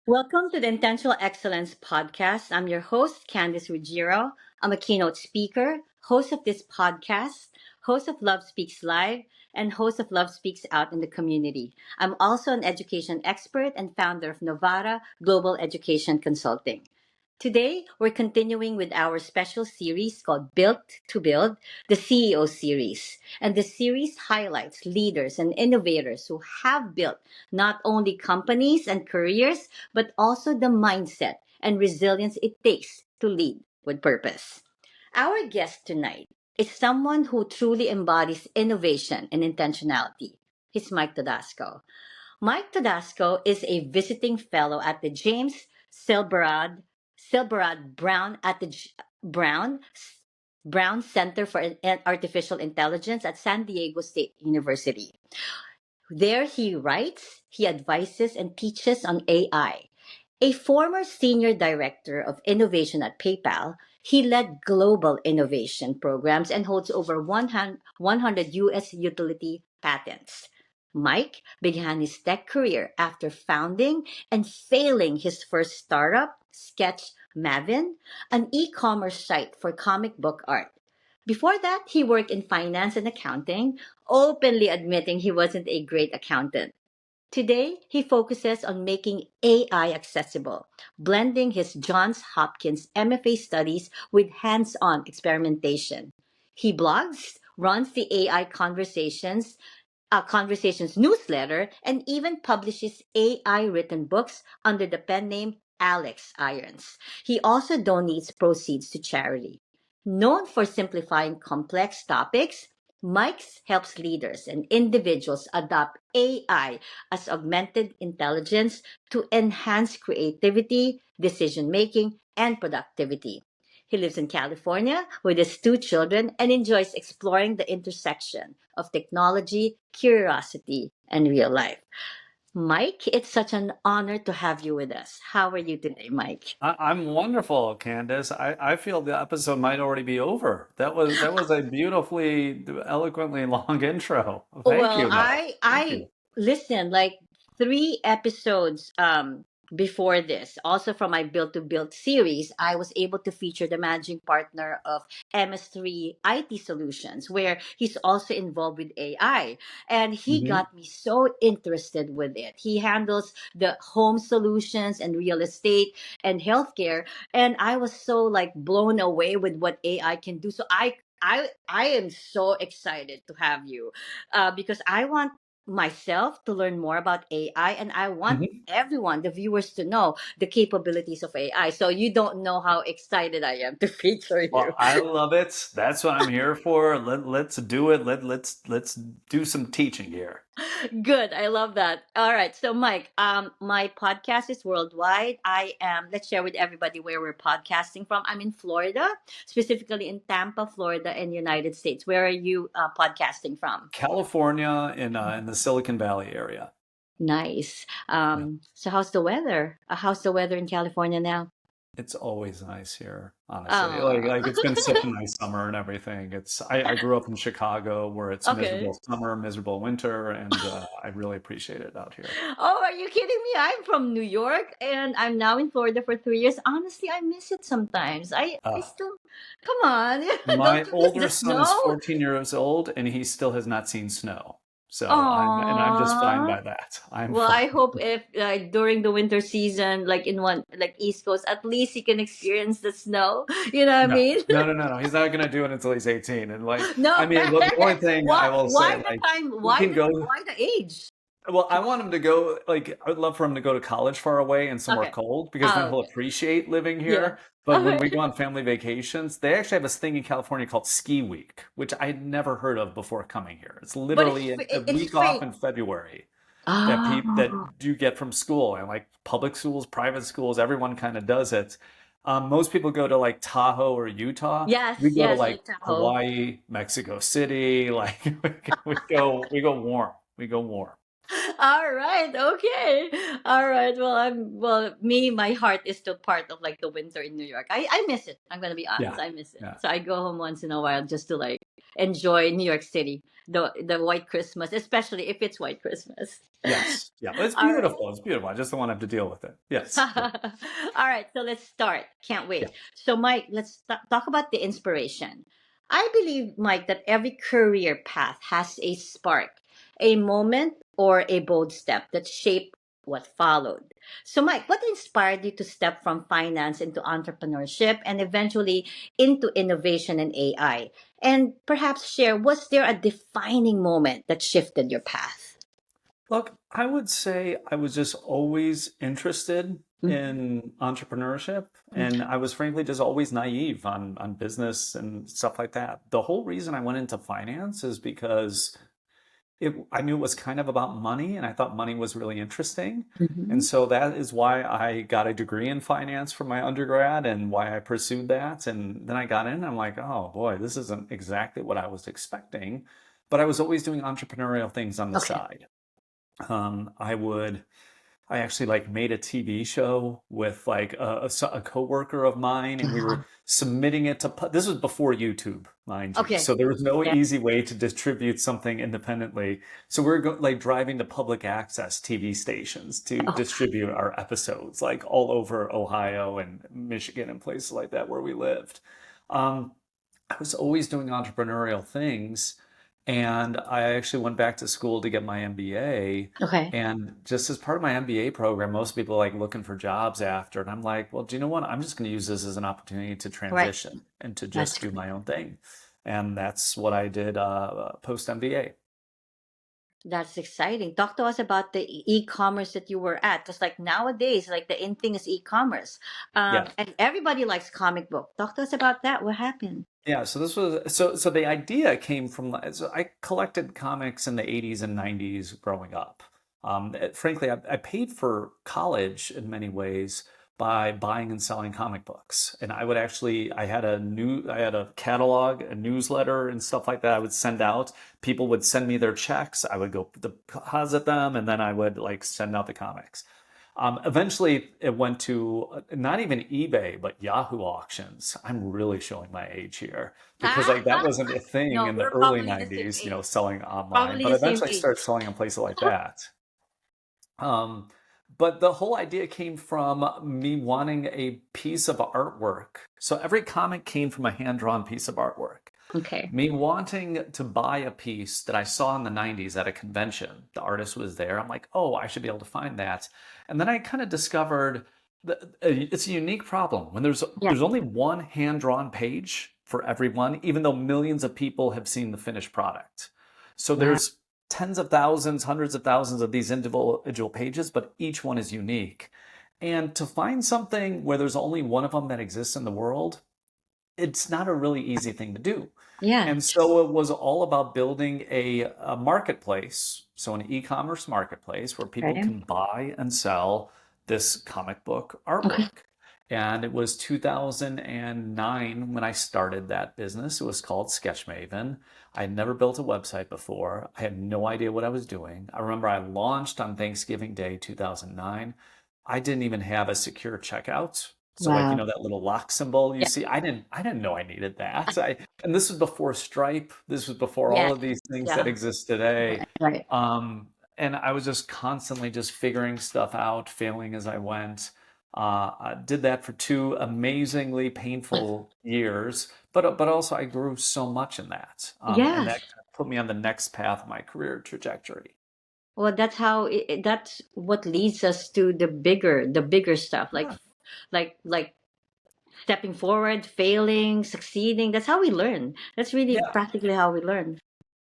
Welcome to the Intentional Excellence podcast. I'm your host, Candice Ruggiero. I'm a keynote speaker, host of this podcast, host of Love Speaks Live, and host of Love Speaks Out in the community. I'm also an education expert and founder of Novara Global Education Consulting. Today, we're continuing with our special series called Built to Build, the CEO series. And the series highlights leaders and innovators who have built not only companies and careers, but also the mindset and resilience it takes to lead with purpose. Our guest tonight is someone who truly embodies innovation and intentionality. He's Mike Todasco. Mike Todasco is a visiting fellow at the James Silberad Brown at the Brown Brown Center for Artificial Intelligence at San Diego State University. There he writes, he advises and teaches on AI. A former senior director of innovation at PayPal, he led global innovation programs and holds over 100 US utility patents. Mike began his tech career after founding and failing his first startup, Sketch Mavin, an e-commerce site for comic book art. Before that, he worked in finance and accounting, openly admitting he wasn't a great accountant. Today, he focuses on making AI accessible, blending his Johns Hopkins MFA studies with hands on experimentation. He blogs, runs the AI Conversations newsletter, and even publishes AI written books under the pen name Alex Irons. He also donates proceeds to charity. Known for simplifying complex topics, Mike's helps leaders and individuals adopt AI as augmented intelligence to enhance creativity, decision making, and productivity. He lives in California with his two children and enjoys exploring the intersection of technology, curiosity, and real life. Mike, it's such an honor to have you with us. How are you today, Mike? I'm wonderful, Candace. I feel the episode might already be over. That was a beautifully, eloquently long intro. Thank Well, you, though. Thank I you. listen like three episodes before this, also from my Build to Build series, I was able to feature the managing partner of MS3 IT Solutions, where he's also involved with AI. And he hmm got me so interested with it. He handles the home solutions and real estate and healthcare. And I was so like blown away with what AI can do. So I am so excited to have you because I want myself to learn more about AI and I want hmm everyone, the viewers, to know the capabilities of AI. So you don't know how excited I am to feature you. Well, I love it. That's what I'm here for. Let's do it. Let's do some teaching here. Good. I love that. All right. So Mike, my podcast is worldwide. Let's share with everybody where we're podcasting from. I'm in Florida, specifically in Tampa, Florida, in United States. Where are you podcasting from? California in the Silicon Valley area. Nice. Yeah. So how's the weather? How's the weather in California now? It's always nice here, honestly. Like Oh, like it's been such a nice summer and everything. I grew up in Chicago where it's okay. miserable summer, miserable winter, and I really appreciate it out here. Oh, are you kidding me? I'm from New York and I'm now in Florida for 3 years. Honestly, I miss it sometimes. I Uh, still, come on, don't my you miss the older son is snow? 14 years old and he still has not seen snow. So I'm just fine Aww. by that. I'm Well, fine. I hope if during the winter season, like in one like East Coast, at least you can experience the snow. You know what I No, mean? no, no, no, no. He's not gonna do it until he's 18. And like, I No. mean, the only thing I will say, Why the like, time? he can go. Why the age? Well, I want him to go, like, I would love for him to go to college far away and somewhere Okay. cold because then Oh, he'll okay. appreciate living Yeah. here. But when we Okay. go on family vacations, they actually have this thing in California called Ski Week, which I had never heard of before coming here. It's But literally a it's week off fake. in February that Oh. you get from school, and like public schools, private schools, everyone kind of does it. Most people go to like Tahoe or Utah. We Yes, go to yes, like Utah. Hawaii, Mexico City, like we go warm. We go warm. All right, okay. All right. Me, my heart is still part of like the winter in New York. I miss it. I'm gonna be honest. Yeah. I miss it. Yeah. So I go home once in a while just to like enjoy New York City. the White Christmas, especially if it's White Christmas. Yes. Yeah. It's All right. beautiful. It's beautiful. I just don't want to have to deal with it. Yes. Yeah. All right, so let's start. Can't Yeah. wait. So, Mike, let's talk about the inspiration. I believe, Mike, that every career path has a spark, a moment, or a bold step that shaped what followed. So, Mike, what inspired you to step from finance into entrepreneurship and eventually into innovation and AI? And perhaps share, was there a defining moment that shifted your path? Look, I would say I was just always interested Mhm. in entrepreneurship, and I was frankly just always naive on business and stuff like that. The whole reason I went into finance is because I knew it was kind of about money, and I thought money was really interesting. And Mhm. so that is why I got a degree in finance for my undergrad and why I pursued that. And then I got in, and I'm like, oh boy, this isn't exactly what I was expecting. But I was always doing entrepreneurial things on the Okay. side. I would I actually like made a TV show with like a coworker of mine, and we were Wow. submitting it to. This was before YouTube, mind you, Okay. so there was no Yeah. easy way to distribute something independently. So we are like driving to public access TV stations to Oh, distribute our episodes, like all over Ohio and Michigan and places like that where we lived. Um, I was always doing entrepreneurial things. And I actually went back to school to get my MBA. okay. And just as part of my MBA program, most people are like looking for jobs after. And I'm like, well, do you know what? I'm just going to use this as an opportunity to Right. transition and to That's just do my own thing. And that's what I did post MBA. that's exciting. Talk to us about the e-commerce that you were at. Because like nowadays, like the in thing is e-commerce. Yeah. And everybody likes comic book. Talk to us about that. What happened? Yeah, so this was so the idea came from so I collected comics in the 80s and 90s growing up. Frankly, I paid for college in many ways by buying and selling comic books. And I would actually I had a catalog, a newsletter and stuff like that I would send out. People would send me their checks, I would go deposit them, and then I would like send out the comics. Eventually, it went to not even eBay, but Yahoo auctions. I'm really showing my age here because like that wasn't a thing No, in the we're early probably the same 90s, age. selling online. Probably But the same eventually, I age. started selling on places like that. Um, but the whole idea came from me wanting a piece of artwork. So every comic came from a hand-drawn piece of artwork. Okay. Me wanting to buy a piece that I saw in the 90s at a convention. The artist was there. I'm like, oh, I should be able to find that. And then I kind of discovered that it's a unique problem when Yeah. there's only one hand-drawn page for everyone, even though millions of people have seen the finished product. So Wow. there's tens of thousands, hundreds of thousands of these individual pages, but each one is unique. And to find something where there's only one of them that exists in the world, it's not a really easy thing to do. Yeah. And so it was all about building a marketplace, so an e-commerce marketplace where people Okay. can buy and sell this comic book Okay. artwork. And it was 2009 when I started that business. It was called Sketchmaven. I had never built a website before. I had no idea what I was doing. I remember I launched on Thanksgiving Day 2009. I didn't even have a secure checkout. So like, Wow. that little lock symbol you Yeah. see, I didn't know I needed that. And this was before Stripe. This was before all Yeah. of these things that Yeah. exist today. Right. Right. Um, and I was just constantly just figuring stuff out, failing as I went. I did that for 2 amazingly painful years, but also I grew so much in that, and that Yes. kind of put me on the next path of my career trajectory. Well, that's how that's what leads us to the bigger stuff, Yeah. like stepping forward, failing, succeeding. That's how we learn. That's really Yeah. practically how we learn.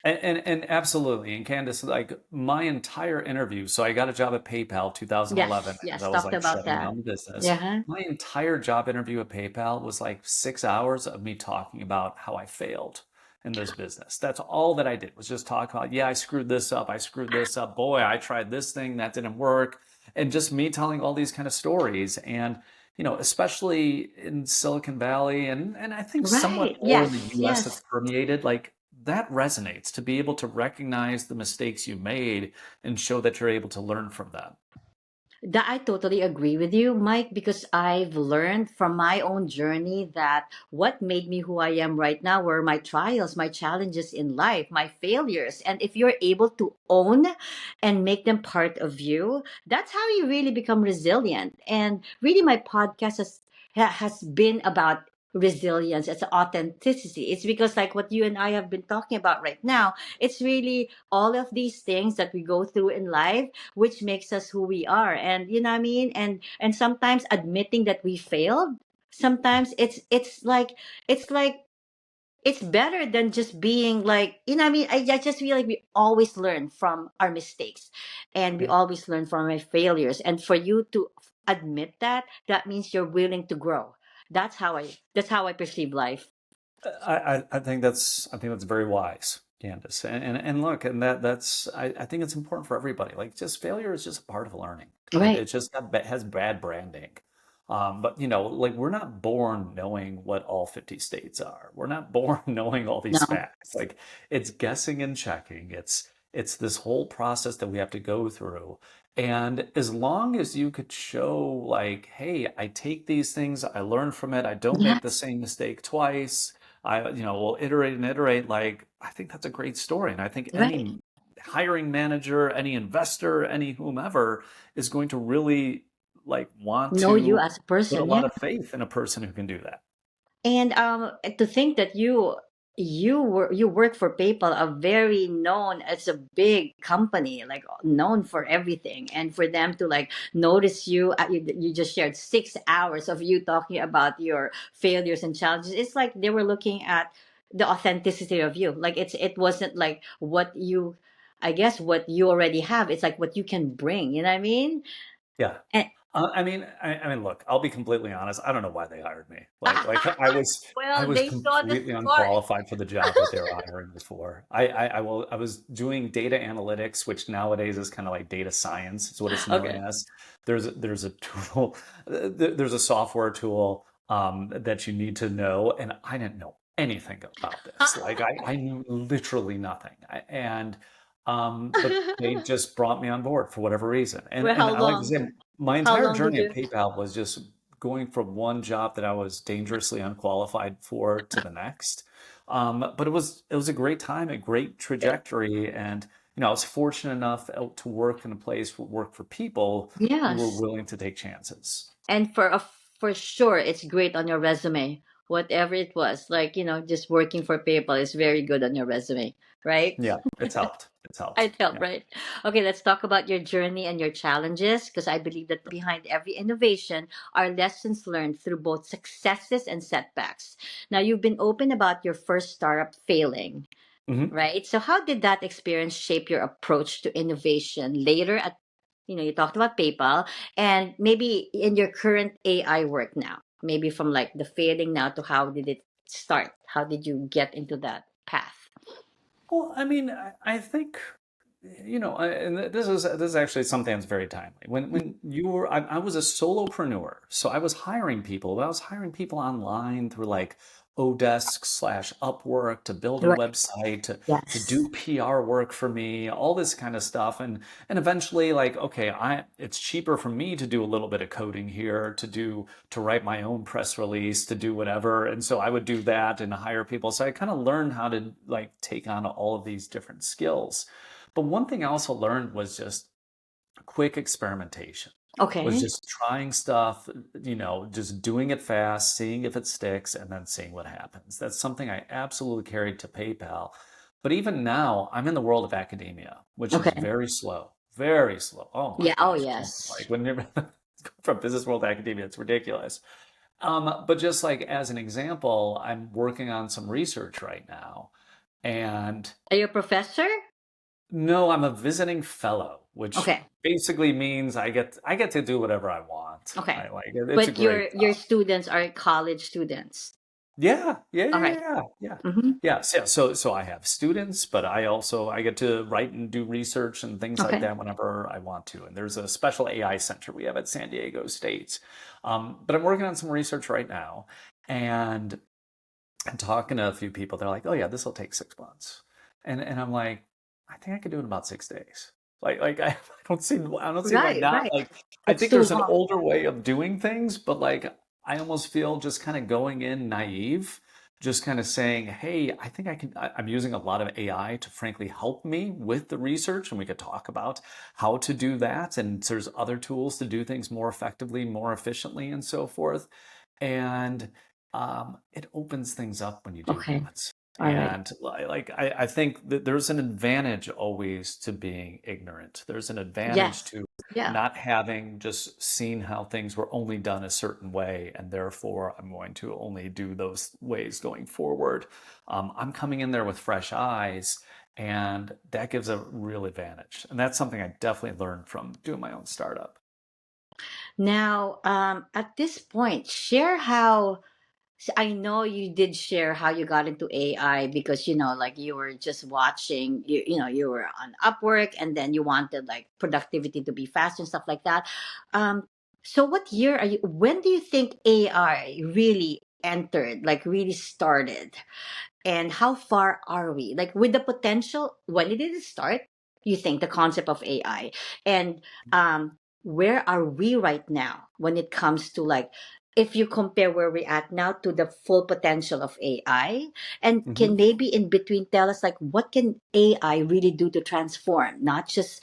And absolutely. And Candace, like my entire interview, so I got a job at PayPal 2011 Yes, as yes, I was talked like about shutting that. down the business. Yeah. My entire job interview at PayPal was like 6 hours of me talking about how I failed in this business. That's all that I did was just talk about, yeah, I screwed this up. I screwed this up. Boy, I tried this thing that didn't work. And just me telling all these kind of stories. And especially in Silicon Valley and I think somewhat Right. more in the Yes, US that's yes. permeated, like that resonates to be able to recognize the mistakes you made and show that you're able to learn from them. That I totally agree with you, Mike, because I've learned from my own journey that what made me who I am right now were my trials, my challenges in life, my failures. And if you're able to own and make them part of you, that's how you really become resilient. And really, my podcast has been about resilience, it's authenticity. It's because, like what you and I have been talking about right now, it's really all of these things that we go through in life which makes us who we are. And you know what I mean, and sometimes admitting that we failed, sometimes it's like it's better than just being like, you know what I mean. I just feel like we always learn from our mistakes, and we Yeah. always learn from our failures, and for you to admit that, that means you're willing to grow. That's how I perceive life. I think that's very wise, Candace. And look, and that's I think it's important for everybody. Like, just failure is just a part of learning. Right. It's just has bad branding. But like, we're not born knowing what all 50 states are. We're not born knowing all these No. facts. Like, it's guessing and checking. It's this whole process that we have to go through. And as long as you could show, like, hey, I take these things, I learn from it, I don't make the Yes. same mistake twice. Will iterate and iterate. Like, I think that's a great story. And I think Right. any hiring manager, any investor, any whomever is going to really like want Know you to as a put a person. Yeah. lot of faith in a person who can do that. And to think that you work for PayPal, a very known, it's a big company, like known for everything, and for them to like notice you, you just shared 6 hours of you talking about your failures and challenges. It's like they were looking at the authenticity of you. Like it wasn't like what you, I guess what you already have. It's like what you can bring. You know what I mean? Yeah. And I mean, look, I'll be completely honest. I don't know why they hired me. Like I well, was they saw the completely spark. unqualified for the job that they were hiring me for. I was doing data analytics, which nowadays is kind of like data science. Is what it's known Okay. as. There's a tool, there's a software tool that you need to know, and I didn't know anything about this. Like, I knew literally nothing, but they just brought me on board for whatever reason. And Well, and how I like to long? say, my How entire long did journey at you? PayPal was just going from one job that I was dangerously unqualified for to the next. But it was a great time, a great trajectory, and I was fortunate enough to work in a place that worked for people who were Yes. willing to take chances. And for sure, it's great on your resume. Whatever it was, like just working for PayPal is very good on your resume, right? Yeah, it's helped. It's helped. I tell, Yeah. right? Okay, let's talk about your journey and your challenges, because I believe that behind every innovation are lessons learned through both successes and setbacks. Now, you've been open about your first startup failing, Mhm. right? So how did that experience shape your approach to innovation later at, you talked about PayPal, and maybe in your current AI work now, maybe from like the failing now to how did it start? How did you get into that path? Well, I mean, I think, and this is actually something that's very timely. When you were, I was a solopreneur, so I was hiring people, but I was hiring people online through like Odesk/Upwork to build a Right. website, to Yes. do PR work for me, all this kind of stuff, and eventually, like, okay, it's cheaper for me to do a little bit of coding here, to write my own press release, to do whatever. And so I would do that and hire people. So I kind of learned how to like take on all of these different skills. But one thing I also learned was just quick experimentation, was Okay. just trying stuff, just doing it fast, seeing if it sticks, and then seeing what happens. That's something I absolutely carried to PayPal. But even now, I'm in the world of academia, which is Okay. very slow, very slow. Oh my Yeah. Oh, gosh, Ken. yes. Like, when you're from business world to academia, it's ridiculous. But just like as an example, I'm working on some research right now, and Are you a professor? no, I'm a visiting fellow, which Okay. basically means I get to do whatever I want. Okay. I like it. It's a But great your job. students are college students. Yeah, yeah, All yeah, right. yeah, yeah. Mm-hmm. Yeah, so I have students, but I get to write and do research and things like Okay. that whenever I want to. And there's a special AI center we have at San Diego State. But I'm working on some research right now, and I'm talking to a few people. They're like, "Oh yeah, this will take 6 months," and I'm like, "I think I could do it in about 6 days." I I don't see why Right, not. right. Like, I It's think too there's an long. older way of doing things, but like I almost feel just kind of going in naive, just kind of saying, "Hey, I think I'm using a lot of AI to frankly help me with the research, and we could talk about how to do that. And there's other tools to do things more effectively, more efficiently, and so forth." And it opens things up when you do Okay. that. All right. And I think that there's an advantage always to being ignorant. There's an advantage Yes. to Yeah. not having just seen how things were only done a certain way, and therefore I'm going to only do those ways going forward. I'm coming in there with fresh eyes, and that gives a real advantage. And that's something I definitely learned from doing my own startup. Now, at this point, share how. I know you did share how you got into AI because like you were just watching, you were on Upwork, and then you wanted like productivity to be fast and stuff like that. Um, so what year are you? When do you think AI really entered, like really started? And how far are we, like with the potential, when did it start, you think, the concept of AI? And where are we right now when it comes to, like, if you compare where we're at now to the full potential of AI? And can Mhm. maybe in between tell us, like, what can AI really do to transform not just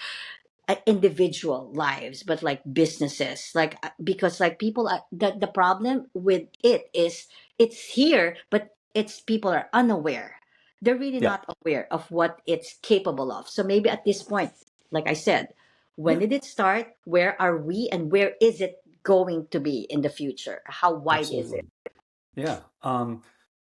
individual lives but like businesses, like because like people are, the problem with it is it's here, but it's people are unaware. They're really Yeah. not aware of what it's capable of. So maybe at this point, like I said, when Yeah. did it start, where are we, and where is it going to be in the future? How wide is it? Absolutely. Yeah.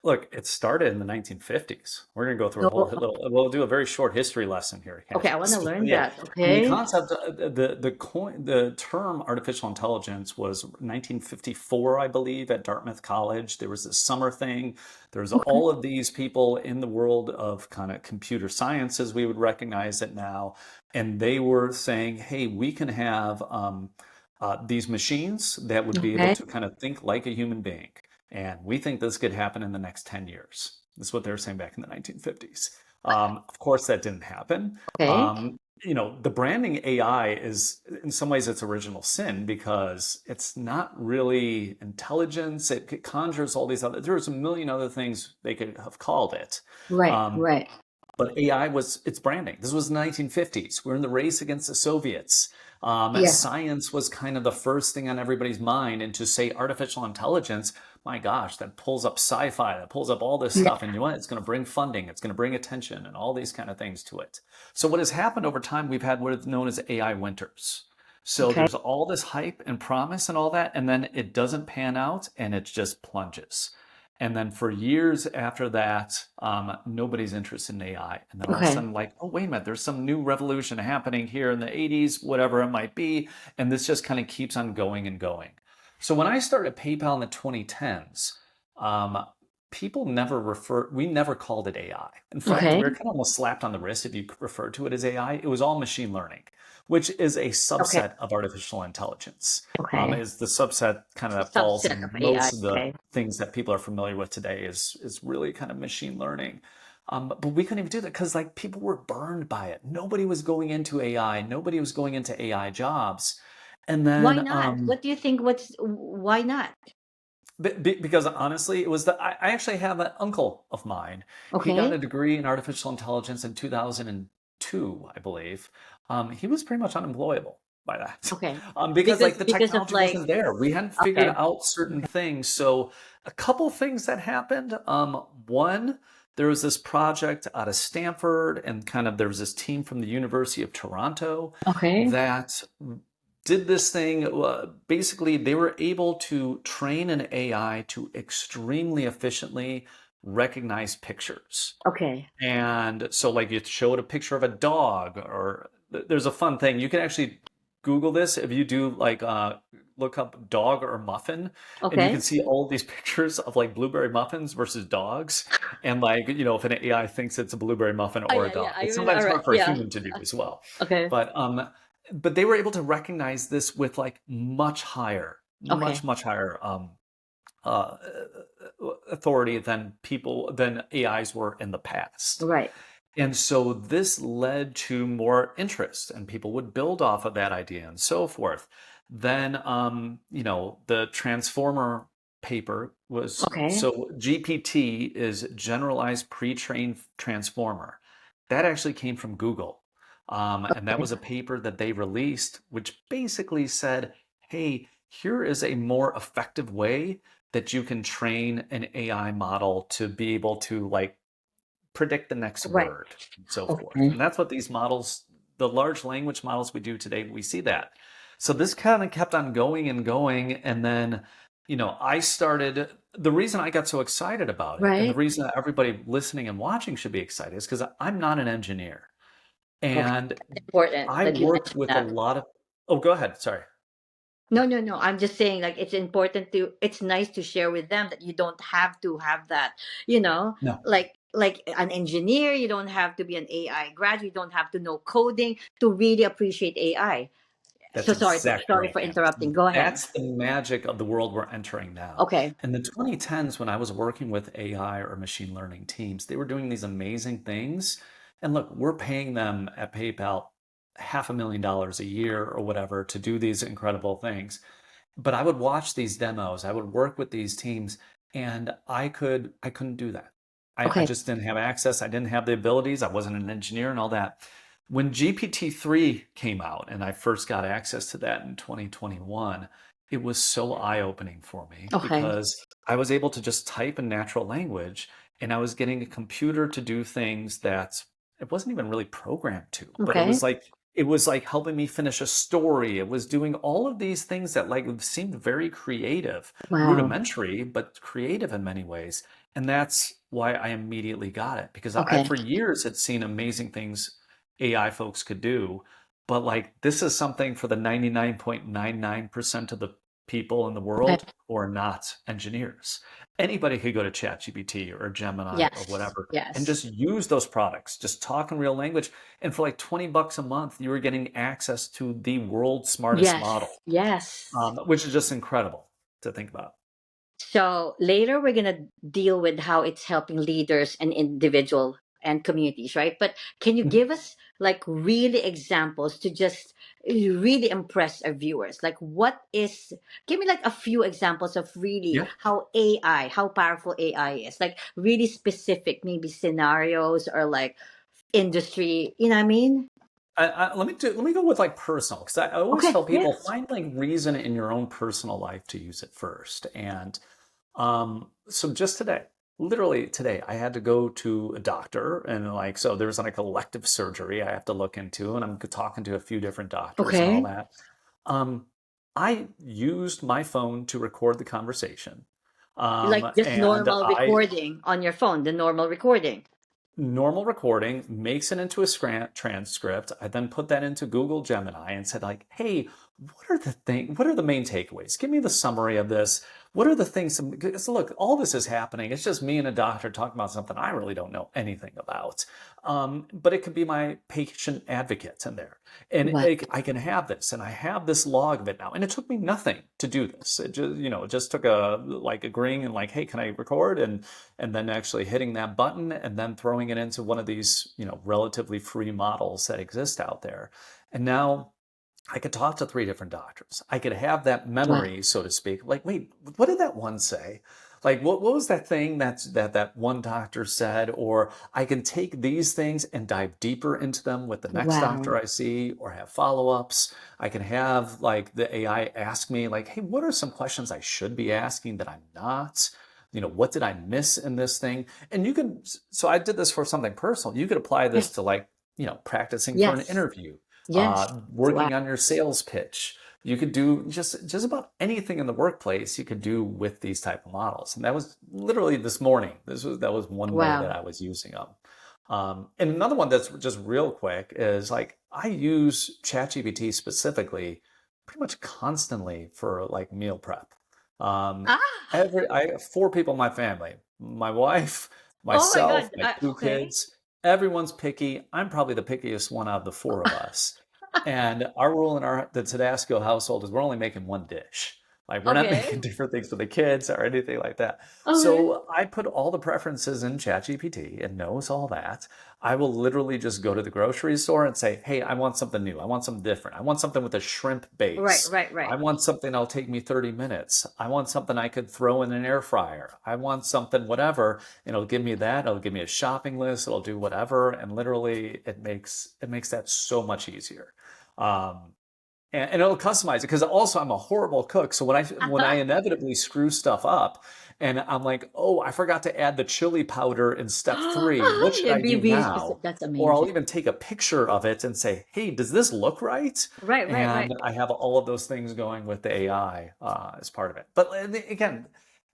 Look, it started in the 1950s. We're going to go through a whole So little, we'll do a very short history lesson here, okay, I want to Candace. learn Yeah. that. And the Okay. concept, the term artificial intelligence was 1954, I believe, at Dartmouth College. There was this summer thing. There's Okay. all of these people in the world of kind of computer science, as we would recognize it now. And they were saying, hey, we can have these machines that would be able Okay. to kind of think like a human being. And we think this could happen in the next 10 years. This is what they were saying back in the 1950s. Of course, that didn't happen. Okay. The branding AI is, in some ways, its original sin because it's not really intelligence. It conjures all these other, there's a million other things they could have called it. Right, Um, right. but AI was its branding. This was the 1950s. We're in the race against the Soviets. Yeah. Science was kind of the first thing on everybody's mind. And to say artificial intelligence, my gosh, that pulls up sci-fi, that pulls up all this stuff. And you know what? It's going to bring funding, it's going to bring attention, and all these kind of things to it. So what has happened over time, we've had what is known as AI winters. So Okay. there's all this hype and promise and all that, and then it doesn't pan out, and it just plunges. And then for years after that, nobody's interested in AI. And then all of a Okay. sudden, like, oh, wait a minute, there's some new revolution happening here in the 80s, whatever it might be. And this just kind of keeps on going and going. So when I started PayPal in the 2010s, um, people never we never called it AI. In fact, we Okay. were kind of almost slapped on the wrist if you referred to it as AI. It was all machine learning, which is a Okay. subset of artificial intelligence. Okay. Is the subset kind of A that falls subset in of AI. most of the Okay. things that people are familiar with today is really kind of machine learning. But we couldn't even do that because like people were burned by it. Nobody was going into AI. Nobody was going into AI jobs. And Why then not? What do you think? Why not? because honestly, it was I actually have an uncle of mine. He got a Okay. degree in artificial intelligence in 2002, I believe. He was pretty much unemployable by that Okay. because like the Because of technology like, wasn't there. We hadn't figured okay. out certain things. So a couple things that happened. One, there was this project out of Stanford, and kind of there was this team from the University of Toronto Okay. that did this thing. Basically, they were able to train an AI to extremely efficiently recognize pictures. Okay. And so, like, you showed a picture of a dog, or there's a fun thing. You can actually Google this if you do like look up dog or muffin, and you can Okay. see all these pictures of like blueberry muffins versus dogs, and like if an AI thinks it's a blueberry muffin Oh or a yeah, yeah. dog. I It's remember. All sometimes right. hard for a Yeah. human to do as well, Okay. but they were able to recognize this with like Okay. much higher uh, authority than AIs were in the past. Right. And so this led to more interest, and people would build off of that idea and so forth. Then, the transformer paper was Okay. so GPT is generalized pre-trained transformer. That actually came from Google. And that Okay. was a paper that they released, which basically said, hey, here is a more effective way that you can train an AI model to be able to like predict the next Right. word and so forth. Okay. And that's what these models, the large language models we do today, we see that. So this kind of kept on going and going. And then, I started, the reason I got so excited about it and the Right. reason that everybody listening and watching should be excited is because I'm not an engineer. Okay. And Important I that you worked mentioned with a that. lot of, oh, go ahead. Sorry. No, no, no. I'm just saying, like, it's important to, it's nice to share with them that you don't have to have that, you know, No, like an engineer, you don't have to be an AI graduate, you don't have to know coding to really appreciate AI. that's So sorry, exactly sorry right, for Candace. interrupting. Go ahead. That's the magic of the world we're entering now. Okay. In the 2010s, when I was working with AI or machine learning teams, they were doing these amazing things. And look, we're paying them at PayPal $500,000 a year or whatever to do these incredible things. But I would watch these demos, I would work with these teams, and I couldn't do that. I Okay. just didn't have access. I didn't have the abilities. I wasn't an engineer and all that. When GPT-3 came out and I first got access to that in 2021, it was so eye-opening for me Okay. because I was able to just type in natural language and I was getting a computer to do things that it wasn't even really programmed to, but Okay. it was like helping me finish a story. It was doing all of these things that like seemed very creative, Wow. rudimentary, but creative in many ways. And that's why I immediately got it because I Okay. for years had seen amazing things AI folks could do, but like this is something for the 99.99% of the people in the Okay. world who are not engineers. Anybody could go to ChatGPT or Gemini or Yes. whatever and Yes. just use those products, just talk in real language. And for like 20 bucks a month, you were getting access to the world's smartest Yes. model, Yes. which is just incredible to think about. So later we're gonna deal with how it's helping leaders and individual and communities, right? But can you Mhm. give us like really examples to just really impress our viewers? Like what is give me like a few examples of really Yeah. how AI, how powerful AI is. Like really specific, maybe scenarios or like industry, you know what I mean? Let me go with like personal because I always Okay, tell yeah. people find like reason in your own personal life to use it first. And so just today, literally today, I had to go to a doctor and like so there's like elective surgery I have to look into, and I'm talking to a few different doctors and all Okay. that. Um, I used my phone to record the conversation. Like just And normal I recording on your phone, the normal recording. normal recording, makes it into a transcript. I then put that into Google Gemini and said like, "Hey, what are the main takeaways? Give me the summary of this. What are the things? Because look, all this is happening. It's just me and a doctor talking about something I really don't know anything about. But it could be my patient advocate in there, and Wow. I can have this, and I have this log of it now. And it took me nothing to do this. It just took a like agreeing and like, hey, can I record? And then actually hitting that button and then throwing it into one of these, relatively free models that exist out there. And now I could talk to three different doctors. I could have that Wow. memory, so to speak. Like, wait, what did that one say? Like, what was that thing that one doctor said? Or I can take these things and dive deeper into them with the next Wow. doctor I see, or have follow-ups. I can have like the AI ask me, like, hey, what are some questions I should be asking that I'm not? What did I miss in this thing? And you can, so I did this for something personal. You could apply Okay. this to like, practicing for an Yes. interview, Yes. Wow. working on your sales pitch. You could do just about anything in the workplace you could do with these type of models. And that was literally this morning. That was one way that Wow. I was using them. And another one that's just real quick is like I use ChatGPT specifically pretty much constantly for like meal prep. Um, Ah. I have four people in my family: my wife, Oh my myself, God. my two Okay. kids. Everyone's picky. I'm probably the pickiest one out of the four of us. And our rule in the Todasco household is we're only making one dish. Like we're not making Okay. different things for the kids or anything like that. Okay. So I put all the preferences in ChatGPT. It knows all that. I will literally just go to the grocery store and say, hey, I want something new. I want something different. I want something with a shrimp Right, base. right, I right. want something that'll take me 30 minutes. I want something I could throw in an air fryer. I want something, whatever. And it'll give me that. It'll give me a shopping list. It'll do whatever. And literally it makes that so much easier. Um, and it'll customize it because also I'm a horrible cook. So when I inevitably screw stuff up and I'm like, oh, I forgot to add the chili powder in step three. What should Yeah, I be do really now? specific. That's Or I'll amazing. even take a picture of it and say, hey, does this look right? Right, right, right. And I have all of those things going with the AI as part of it. But again,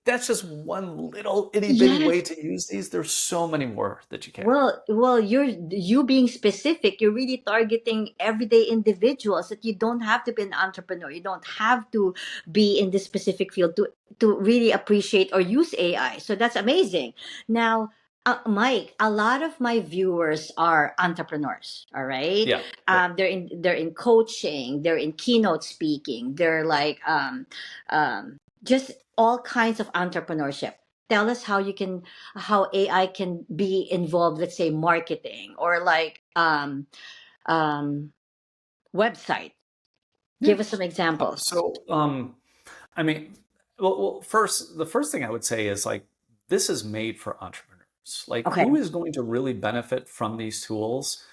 that's just one little itty bitty way Yes. to use these. There's so many more that you can. Well, you being specific, you're really targeting everyday individuals that you don't have to be an entrepreneur. You don't have to be in this specific field to really appreciate or use AI. So that's amazing. Now, Mike, a lot of my viewers are entrepreneurs. All right, Yeah. Yeah. they're in coaching, they're in keynote speaking, they're like just all kinds of entrepreneurship. Tell us how AI can be involved, let's say marketing or like um website. Yeah. Give us some examples. I mean, first, the first thing I would say is like, this is made for entrepreneurs. Like, Okay. who is going to really benefit from these tools?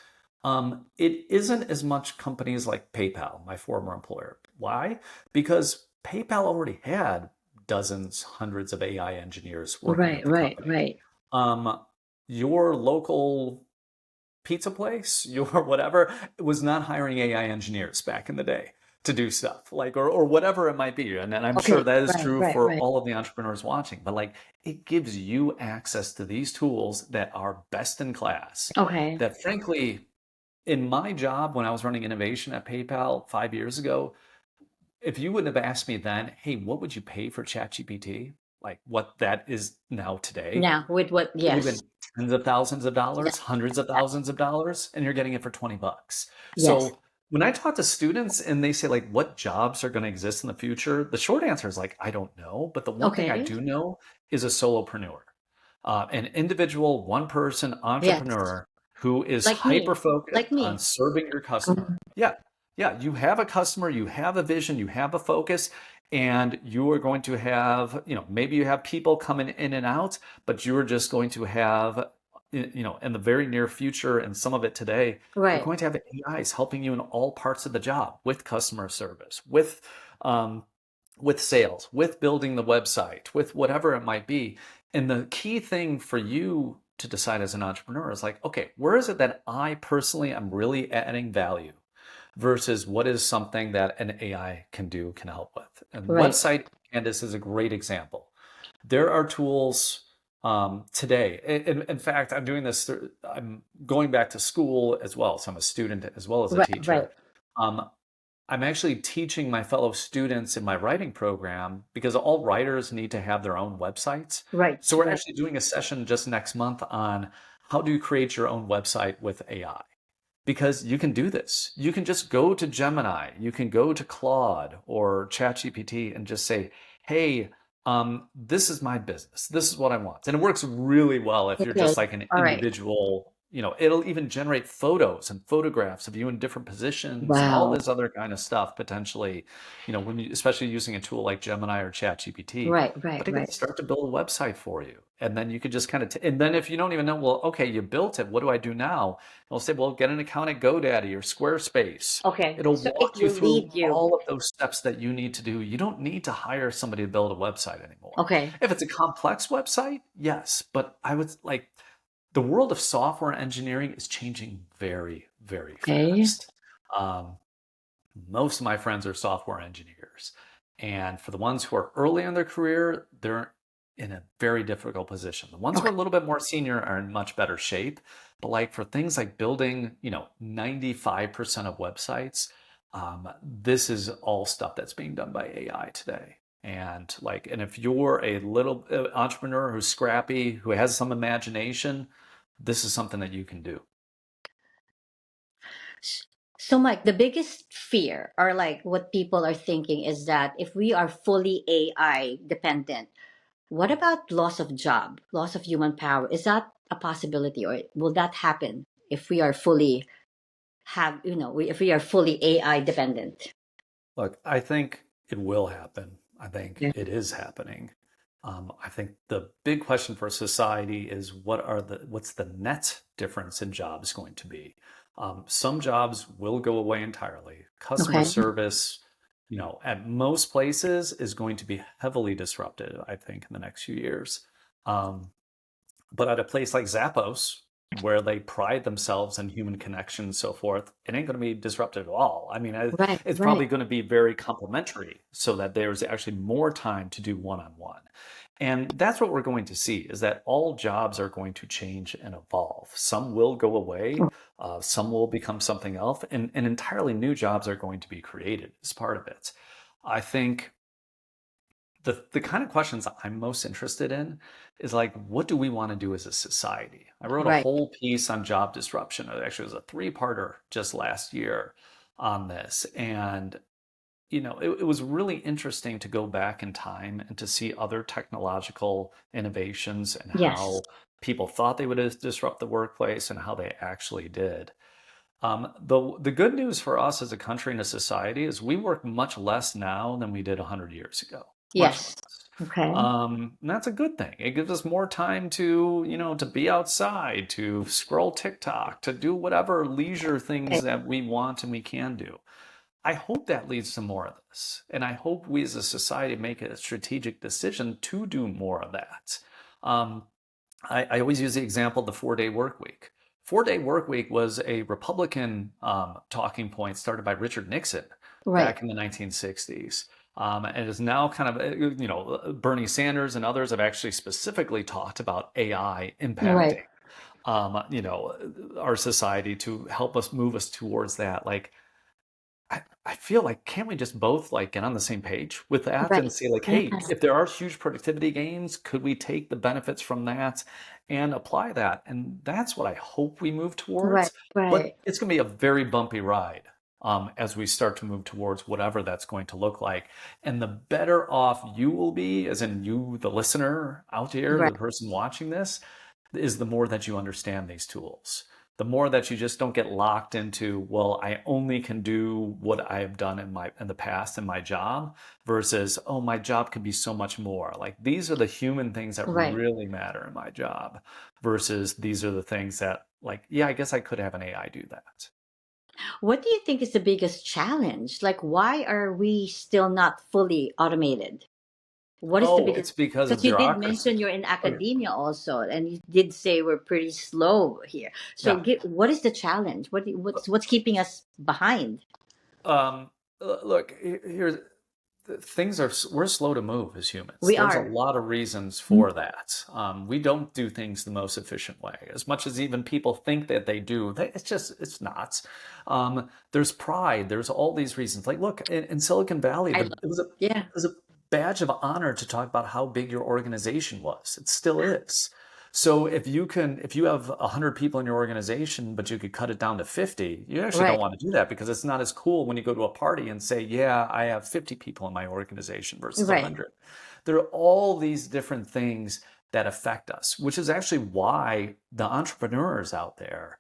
It isn't as much companies like PayPal, my former employer. Why? Because PayPal already had dozens, hundreds of AI engineers working Right, at the right, company. right. Um, your local pizza place, your whatever, was not hiring AI engineers back in the day to do stuff like or whatever it might be. And I'm sure Okay. that is Right, true right, for right. all of the entrepreneurs watching, but like it gives you access to these tools that are best in class. Okay. That frankly, in my job when I was running innovation at PayPal 5 years ago, if you would have asked me then, hey, what would you pay for ChatGPT? Like what that is now today, Now with what? it would have Yes. been tens of thousands of Yeah. dollars, hundreds of thousands of dollars, and you're getting it for 20 bucks. Yes. So when I talk to students and they say like what jobs are going to exist in the future, the short answer is like I don't know, but the one thing I Okay. do know is a solopreneur, an individual one person Yes. entrepreneur who is Like me. hyper focused Like on me. serving your customer. Mhm. Yeah. Yeah, you have a customer, you have a vision, you have a focus, and you are going to have, maybe you have people coming in and out, but you're just going to have, in the very near future and some of it today, you're Right. going to have AIs helping you in all parts of the job with customer service, um, with sales, with building the website, with whatever it might be. And the key thing for you to decide as an entrepreneur is like, okay, where is it that I personally am really adding value versus what is something that an AI can do, can help with? And Right. website Canvas is a great example. There are tools today. In fact, I'm doing this. I'm going back to school as well, so I'm a student as well as a Right. Right. teacher. Um, I'm actually teaching my fellow students in my writing program because all writers need to have their own websites. Right. So we're Right. actually doing a session just next month on how do you create your own website with AI, because you can do this. You can just go to Gemini, you can go to Claude or ChatGPT and just say, hey, this is my business. This is what I want. And it works really well if you're Okay. just like an All right. individual, it'll even generate photos and photographs of you in different positions and all Wow. this other kind of stuff potentially, when you, especially using a tool like Gemini or ChatGPT. Right. Right. But it can Right. start to build a website for you. And then you could just kind of, and then if you don't even know, well, okay, you built it. What do I do now? It'll say, well, get an account at GoDaddy or Squarespace. Okay. It'll So it walk you will through lead you. all of those steps that you need to do. You don't need to hire somebody to build a website anymore. Okay. If it's a complex website, yes, but I would like the world of software engineering is changing very, very Okay. fast. Um, most of my friends are software engineers. And for the ones who are early in their career, they're in a very difficult position. The ones who are Okay. a little bit more senior are in much better shape. But like for things like building, 95% of websites, this is all stuff that's being done by AI today. And if you're a little entrepreneur who's scrappy, who has some imagination, this is something that you can do. So, Mike, the biggest fear, or like what people are thinking, is that if we are fully AI dependent, what about loss of job, loss of human power? Is that a possibility, or will that happen if we are fully if we are fully AI dependent? Look, I think it will happen. I think Yeah. it is happening. I think the big question for society is what's the net difference in jobs going to be? Some jobs will go away entirely. Customer Okay. service, at most places is going to be heavily disrupted, I think, in the next few years. Um, but at a place like Zappos, where they pride themselves in human connection and so forth, it ain't going to be disrupted at all. I mean, Right. it's Right. probably going to be very complementary so that there's actually more time to do one-on-one. And that's what we're going to see is that all jobs are going to change and evolve. Some will go away, some will become something else, and entirely new jobs are going to be created as part of it. I think the kind of questions I'm most interested in is like, what do we want to do as a society? I wrote a Right. whole piece on job disruption. It actually was a three-parter just last year on this. And, it was really interesting to go back in time and to see other technological innovations and Yes. how people thought they would disrupt the workplace and how they actually did. The good news for us as a country and a society is we work much less now than we did 100 years ago, much Yes. less. Okay. And that's a good thing. It gives us more time to be outside, to scroll TikTok, to do whatever leisure things Right. that we want and we can do. I hope that leads to more of this. And I hope we as a society make a strategic decision to do more of that. Um, I always use the example of the 4-day work week. 4-day work week was a Republican talking point started by Richard Nixon Right. back in the 1960s. And is now kind of, Bernie Sanders and others have actually specifically talked about AI Right. impacting, our society to help us move us towards that. Like, I feel like can't we just both like get on the same page with that and Right. say like, hey, Yes. if there are huge productivity gains, could we take the benefits from that and apply that? And that's what I hope we move Right. towards. Right. But it's going to be a very bumpy ride as we start to move towards whatever that's going to look like. And the better off you will be, as in you, the listener out here, Right. the person watching this, is the more that you understand these tools, the more that you just don't get locked into, well, I only can do what I have done in the past in my job versus, oh, my job could be so much more. Like these are the human things that Right. really matter in my job versus these are the things that like, yeah, I guess I could have an AI do that. What do you think is the biggest challenge? Like, why are we still not fully automated? What is the Oh, biggest? it's because of Because you did bureaucracy. mention you're in Okay. academia also, and you did say we're pretty slow here. So, Yeah. what is the challenge? What's keeping us behind? Um, Look, here's things are we're slow to move as humans. We There's a are. lot of reasons Mhm. for that. We don't do things the most efficient way, as much as even people think that they do. It's not. There's pride. There's all these reasons. Like, look, in Silicon Valley, I it was a yeah. badge of honor to talk about how big your organization was. It still is. So if you have 100 people in your organization, but you could cut it down to 50, you actually don't Right. want to do that because it's not as cool when you go to a party and say, yeah, I have 50 people in my organization versus Right. 100. There are all these different things that affect us, which is actually why the entrepreneurs out there,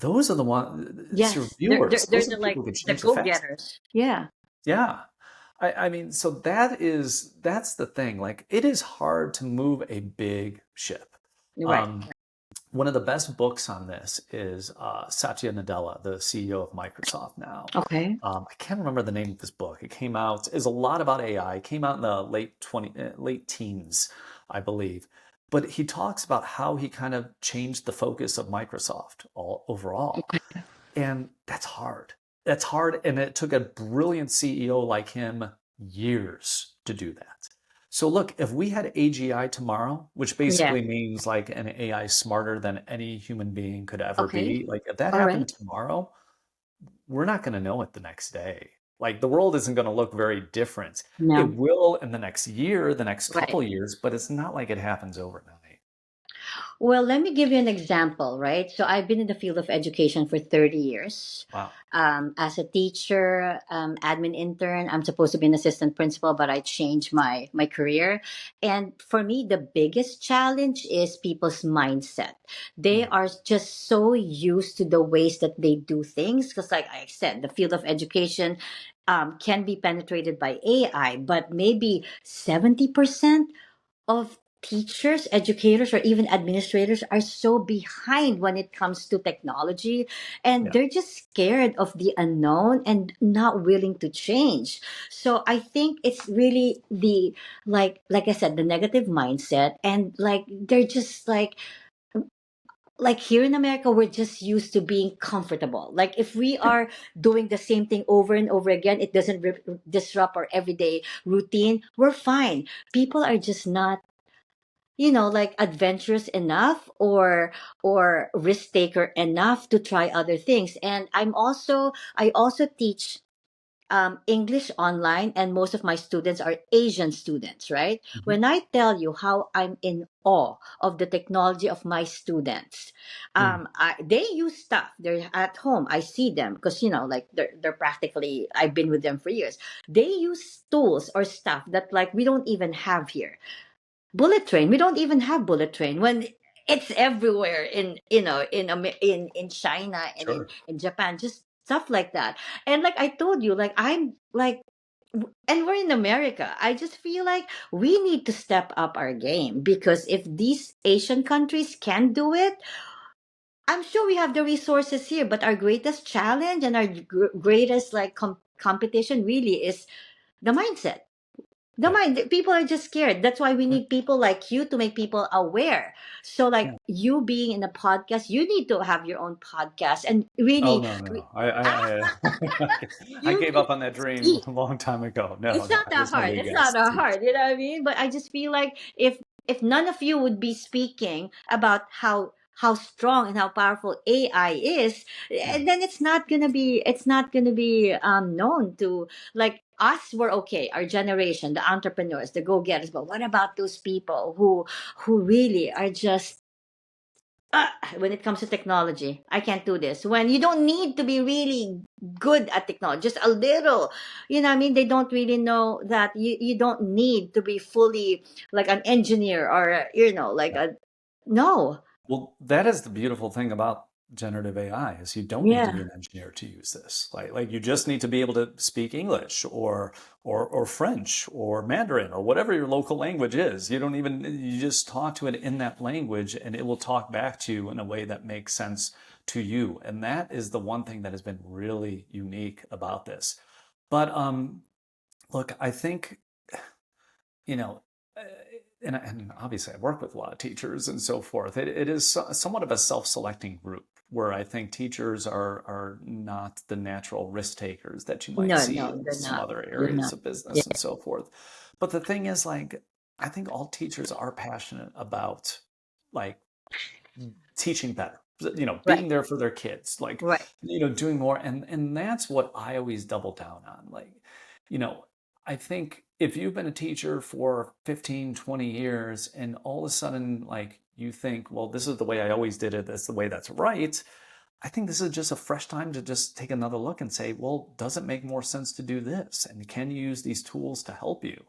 those are the ones, it's your Yes. viewers, They're those are the like people who can the change the go fast. getters. Yeah. Yeah. I mean, so that's the thing. Like, it is hard to move a big ship. Right. Um, One of the best books on this is Satya Nadella, the CEO of Microsoft now. Okay. I can't remember the name of this book. It came out is a lot about AI. It came out in the late teens, I believe. But he talks about how he kind of changed the focus of Microsoft all overall. And that's hard. That's hard. And it took a brilliant CEO like him years to do that. So look, if we had AGI tomorrow, which Yeah. basically means like an AI smarter than any human being could ever Okay. be, like if that All right. happened tomorrow, we're not going to know it the next day. Like the world isn't going to look very different. It No. will in the next year, the next Right. couple years, but it's not like it happens overnight. Well, let me give you an example, right? So I've been in the field of education for 30 years. Wow. As a teacher, admin intern, I'm supposed to be an assistant principal, but I changed my career. And for me, the biggest challenge is people's mindset. They Mm. are just so used to the ways that they do things. Because, like I said, the field of education can be penetrated by AI, but maybe 70% of teachers, educators, or even administrators are so behind when it comes to technology, and Yeah. they're just scared of the unknown and not willing to change. So I think it's really the, like I said, the negative mindset, and like they're just like here in America, we're just used to being comfortable. Like if we Yeah. are doing the same thing over and over again, it doesn't disrupt our everyday routine. We're fine. People are just not, like adventurous enough or risk taker enough to try other things. And I also teach English online, and most of my students are Asian students, right? Mhm. When I tell you how I'm in awe of the technology of my students, Mm. they use stuff. They're at home. I see them because, like they're practically, I've been with them for years. They use tools or stuff that like we don't even have here. Bullet train, we don't even have bullet train when it's everywhere in, in China and in, Sure. in Japan, just stuff like that. And like I told you, like I'm like, and we're in America. I just feel like we need to step up our game, because if these Asian countries can do it, I'm sure we have the resources here. But our greatest challenge and our greatest like competition really is the mindset. The Yeah. mind, people are just scared. That's why we Yeah. need people like you to make people aware. So, like Yeah. you being in a podcast, you need to have your own podcast and Oh really, no, no. I you gave need up on that to dream speak. a long time ago. No, It's no, not that there's no hard. way It's not guys that teach. hard. You know what I mean? But I just feel like if none of you would be speaking about how strong and how powerful AI is, Yeah. then it's not gonna be known to, like, us. We're okay, our generation, the entrepreneurs, the go-getters. But what about those people who really are just when it comes to technology, I can't do this. When you don't need to be really good at technology, just a little, what I mean? They don't really know that you don't need to be fully like an engineer or, like a, no. Well, that is the beautiful thing about generative AI is you don't need to be Yeah. an engineer to use this. Like you just need to be able to speak English or French or Mandarin or whatever your local language is. You just talk to it in that language and it will talk back to you in a way that makes sense to you. And that is the one thing that has been really unique about this. But look, I think you know, uh, and obviously I work with a lot of teachers and so forth. It is somewhat of a self-selecting group where I think teachers are not the natural risk takers that you might No, see no, in they're some not. other They're areas not. of Yeah. business and so forth. But the thing is, like, I think all teachers are passionate about like teaching better, Right. being there for their kids, like, Right. doing more. And that's what I always double down on. Like, you know, I think if you've been a teacher for 15, 20 years and all of a sudden, like, you think, well, this is the way I always did it, that's the way that's right. I think this is just a fresh time to just take another look and say, well, does it make more sense to do this? And can you use these tools to help you?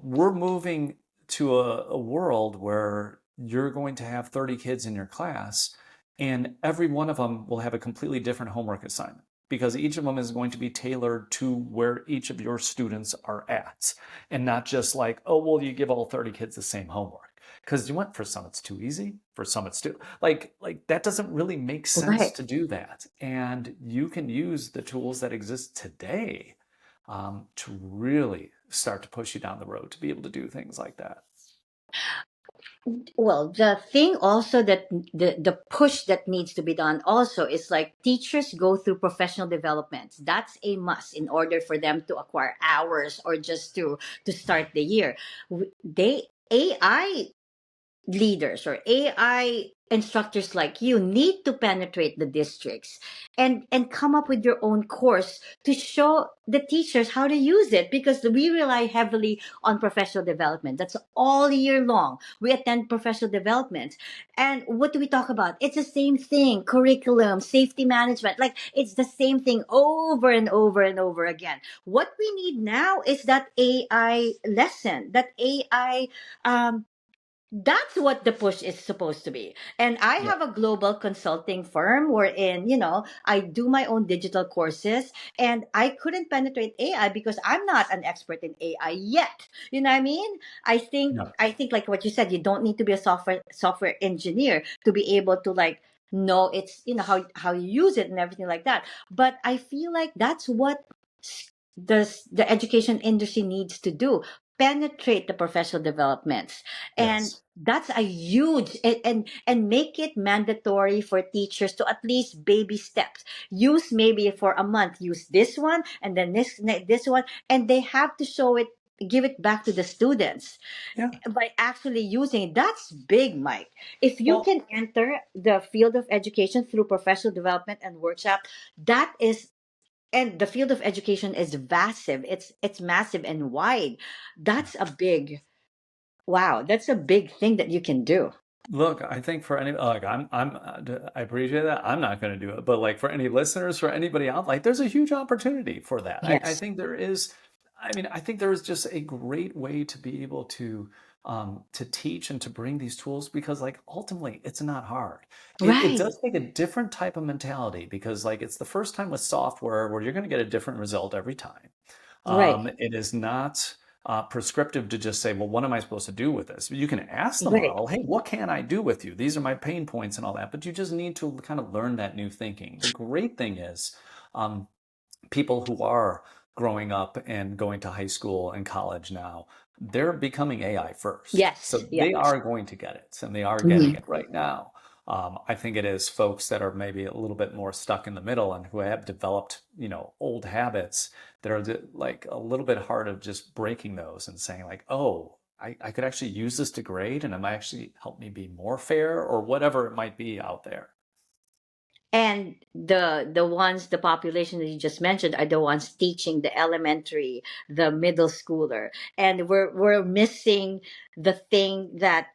We're moving to a world where you're going to have 30 kids in your class, and every one of them will have a completely different homework assignment because each of them is going to be tailored to where each of your students are at, and not just like, oh, well, you give all 30 kids the same homework. Because you went for some it's too easy, for some it's too like that doesn't really make sense Right. to do that. And you can use the tools that exist today to really start to push you down the road to be able to do things like that. Well, the thing also that the push that needs to be done also is like teachers go through professional developments. That's a must in order for them to acquire hours or just to start the year. They AI leaders or AI instructors like you need to penetrate the districts and come up with your own course to show the teachers how to use it, because we rely heavily on professional development. That's all year long. We attend professional development. And what do we talk about? It's the same thing: curriculum, safety management. Like, it's the same thing over and over and over again. What we need now is that AI lesson, that AI, um, that's what the push is supposed to be. And I Yeah. have a global consulting firm wherein, I do my own digital courses, and I couldn't penetrate AI because I'm not an expert in AI yet. You know what I mean? No. I think like what you said, you don't need to be a software engineer to be able to like know it's, how you use it and everything like that. But I feel like that's what the education industry needs to do: penetrate the professional developments. And Yes. that's a huge, and make it mandatory for teachers to at least baby steps use, maybe for a month use this one, and then this one, and they have to show it, give it back to the students Yeah. by actually using it. That's big, Mike. If you Well, can enter the field of education through professional development and workshop, that is, and the field of education is massive. It's massive and wide. That's a big, wow, that's a big thing that you can do. look, I think for any, like, I appreciate that. I'm not going to do it, but like for any listeners, for anybody out, like, there's a huge opportunity for that. I Yes. think there is. I mean, I think there is just a great way to be able to teach and to bring these tools, because like ultimately it's not hard. It Right. does take a different type of mentality, because like it's the first time with software where you're going to get a different result every time. Right. It is not prescriptive to just say, well, what am I supposed to do with this? You can ask the Right. model, hey, what can I do with you? These are my pain points and all that, but you just need to kind of learn that new thinking. The great thing is, um, people who are growing up and going to high school and college now, they're becoming AI first. Yes. So they Yes. are going to get it, and they are getting Mhm. it right now. I think it is folks that are maybe a little bit more stuck in the middle and who have developed, old habits that are like a little bit hard of just breaking those and saying like, oh, I could actually use this to grade and it might actually help me be more fair or whatever it might be out there. And the population that you just mentioned are the ones teaching the elementary, the middle schooler, and we're missing the thing that,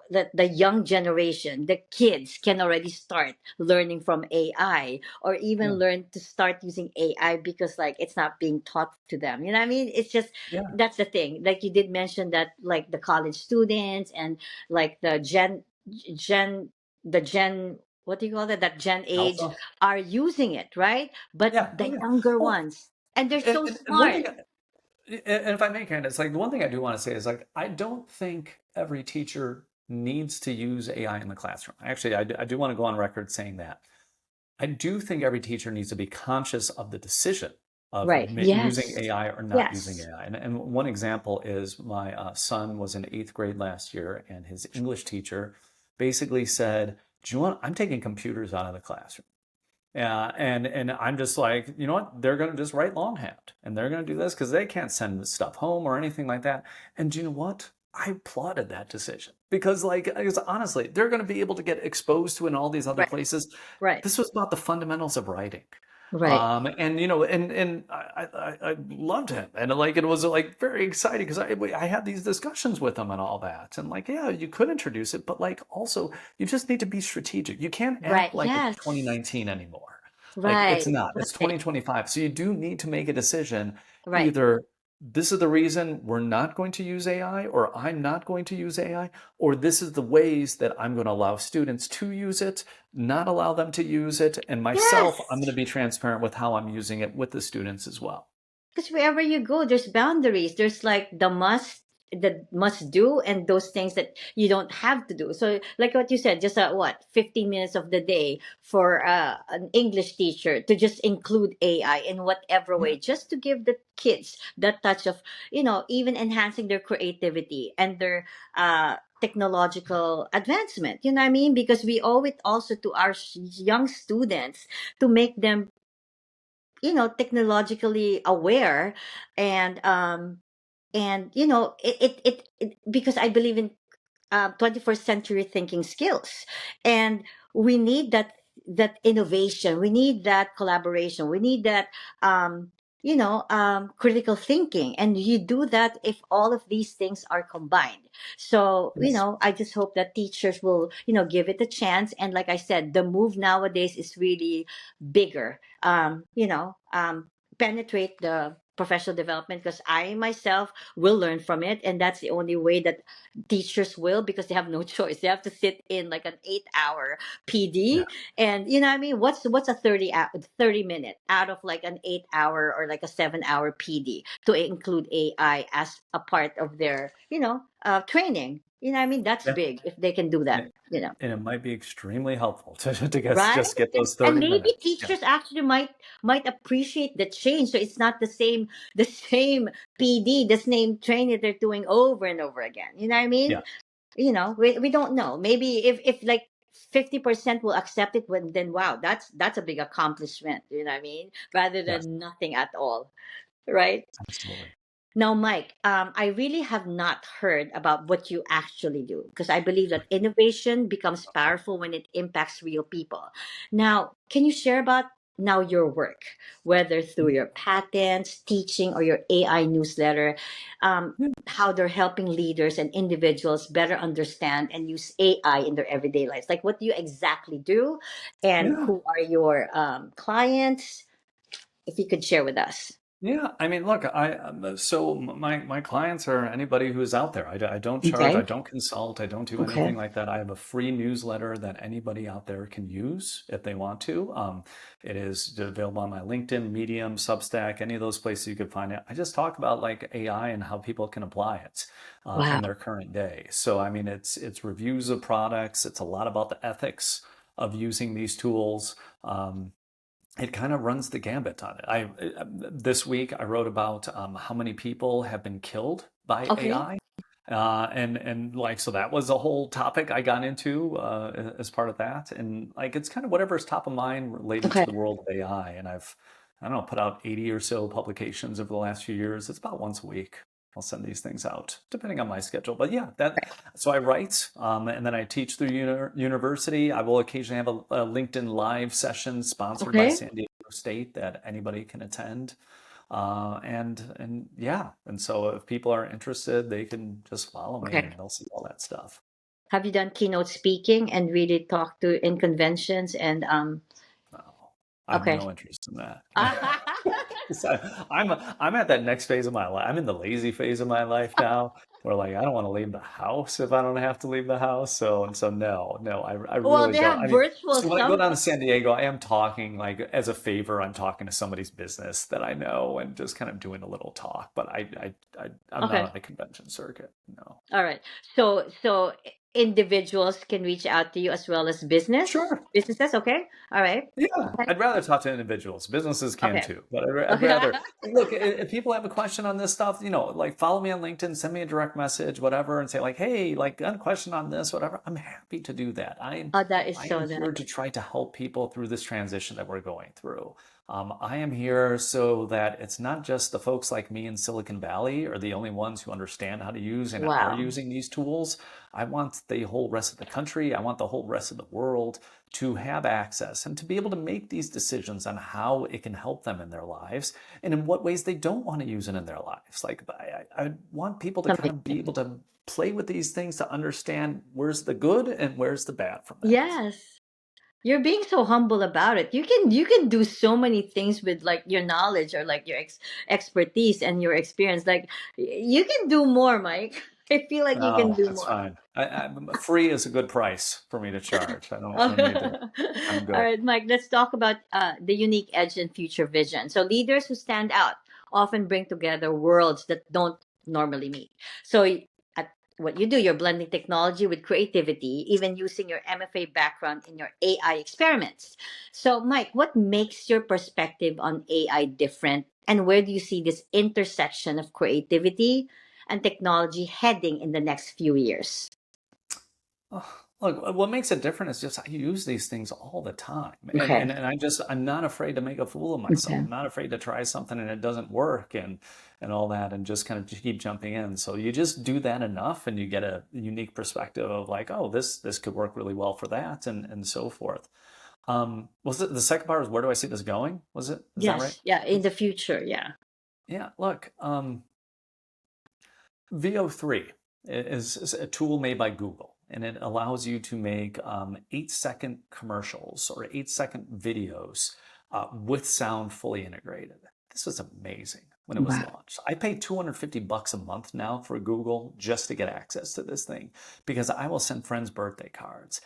that the young generation, the kids, can already start learning from AI, or even Yeah. learn to start using AI because like it's not being taught to them. You know what I mean? It's just, Yeah. that's the thing. Like you did mention that, like the college students and like gen the gen what do you call that, that gen age, Alpha. are using it, right? But Yeah. Oh, the yeah. younger Well, ones, and they're and, so and one smart. thing, and if I may, Candace, like the one thing I do want to say is like I don't think every teacher needs to use AI in the classroom. Actually, I do want to go on record saying that. I do think every teacher needs to be conscious of the decision of Right. using Yes. AI or not using Yes. AI. And one example is my son was in eighth grade last year, and his English teacher basically said, "Do you want? I'm taking computers out of the classroom." Yeah, and I'm just like, you know what? They're going to just write longhand, and they're going to do this because they can't send stuff home or anything like that. And do you know what? I applauded that decision because honestly, they're going to be able to get exposed to in all these other Right. places. Right. This was about the fundamentals of writing. Right. And and I loved him, and like it was like very exciting because I had these discussions with him and all that, and like, yeah, you could introduce it, but like also you just need to be strategic. You can't Right. act like it's Yes. 2019 anymore. Like it's Right. not. It's Right. 2025. So you do need to make a decision. Right. Either this is the reason we're not going to use AI, or I'm not going to use AI, or this is the ways that I'm going to allow students to use it, not allow them to use it, and myself, I'm going to Yes. be transparent with how I'm using it with the students as well. Because wherever you go, there's boundaries. There's like the must do, and those things that you don't have to do. So, like what you said, just 15 minutes of the day for an English teacher to just include AI in whatever Yeah. way, just to give the kids that touch of, even enhancing their creativity and their technological advancement. You know what I mean? Because we owe it also to our young students to make them, technologically aware, and because I believe in 21st century thinking skills, and we need that innovation, we need that collaboration, we need that um, critical thinking, and you do that if all of these things are combined. So Yes. I just hope that teachers will give it a chance. And like I said, the move nowadays is really bigger. Penetrate the professional development, because I myself will learn from it, and that's the only way that teachers will, because they have no choice. They have to sit in like an 8 hour Yeah. PD, and you know what I mean. What's a 30 minute out of like an 8 hour or like a 7 hour PD to include AI as a part of their training. You know what I mean? That's Yeah. big if they can do And that. it, and it might be extremely helpful to Right? just get those And 30 maybe minutes. Yeah. teachers actually might appreciate the change. So it's not the same PD, the same training they're doing over and over again. You know what I mean? Yeah. We don't know. Maybe if like 50% will accept it, when then wow, that's a big accomplishment. You know what I mean? Rather Yes. than nothing at all, right? Absolutely. Now, Mike, I really have not heard about what you actually do, because I believe that innovation becomes powerful when it impacts real people. Now, can you share about now your work, whether through your patents, teaching, or your AI newsletter, Yeah. how they're helping leaders and individuals better understand and use AI in their everyday lives? Like, what do you exactly do, and Yeah. who are your clients? If you could share with us. Yeah, I mean, look, so my clients are anybody who's out there. I don't charge, I Okay. don't consult, I don't do Okay. anything like that. I have a free newsletter that anybody out there can use if they want to. It is available on my LinkedIn, Medium, Substack, any of those places you could find it. I just talk about like AI and how people can apply it in Wow. their current day. So I mean, it's reviews of products. It's a lot about the ethics of using these tools. It kind of runs the gambit on it. This week I wrote about how many people have been killed by Okay. AI, and like so that was a whole topic I got into as part of that, and like it's kind of whatever's top of mind related to Okay. the world of AI, and I don't know, put out 80 or so publications over the last few years. It's about once a week. I'll send these things out depending on my schedule. But yeah, that so I write, and then I teach through university. I will occasionally have a LinkedIn live session sponsored by Okay. San Diego State that anybody can attend. And yeah, and so if people are interested, they can just follow me Okay. and they'll see all that stuff. Have you done keynote speaking and really talked to in conventions and No, I have okay. no interest in that. So I'm at that next phase of my life. I'm in the lazy phase of my life now, where like I don't want to leave the house if I don't have to leave the house. So no, I Well, really they don't. have I mean, virtual so when I go down to summits. San Diego, I am talking like as a favor. I'm talking to somebody's business that I know and just kind of doing a little talk. But I'm not Okay. on the convention circuit. No. All right. So individuals can reach out to you as well as Sure. businesses. Okay. All right. Yeah, Okay. I'd rather talk to individuals. Businesses can Okay. too, but I'd Okay. rather look. If people have a question on this stuff, like follow me on LinkedIn, send me a direct message, whatever, and say like, "Hey, like, got a question on this, whatever." I'm happy to do that. Oh, that is I so am nice. here to try to help people through this transition that we're going through. I am here so that it's not just the folks like me in Silicon Valley are the only ones who understand how to use and are Wow. using these tools. I want the whole rest of the country. I want the whole rest of the world to have access and to be able to make these decisions on how it can help them in their lives and in what ways they don't want to use it in their lives. Like I want people to kind of be Amazing. able to play with these things to understand where's the good and where's the bad from that. Yes. You're being so humble about it. You can do so many things with like your knowledge or like your expertise and your experience. Like you can do more, Mike. I feel like you can Oh, do that's more. fine. Free is a good price for me to charge. I don't need to. All I'm good. right, Mike, let's talk about the unique edge and future vision. So, leaders who stand out often bring together worlds that don't normally meet. So, at what you do, you're blending technology with creativity, even using your MFA background in your AI experiments. So, Mike, what makes your perspective on AI different? And where do you see this intersection of creativity and technology heading in the next few years? Look, what makes it different is just I use these things all the time. And Okay. and, and I'm not afraid to make a fool of myself. Okay. I'm not afraid to try something and it doesn't work and all that and just kind of keep jumping in. So you just do that enough and you get a unique perspective of like, oh, this could work really well for that and so forth. Was it the second part was where do I see this going? Was it? Is that right? Yes. Yeah. In the future. Yeah. Yeah, look, VO3 is a tool made by Google, and it allows you to make 8-second commercials or 8-second videos with sound fully integrated. This was amazing when it was Wow. launched. I pay $250 a month now for Google just to get access to this thing because I will send friends birthday cards.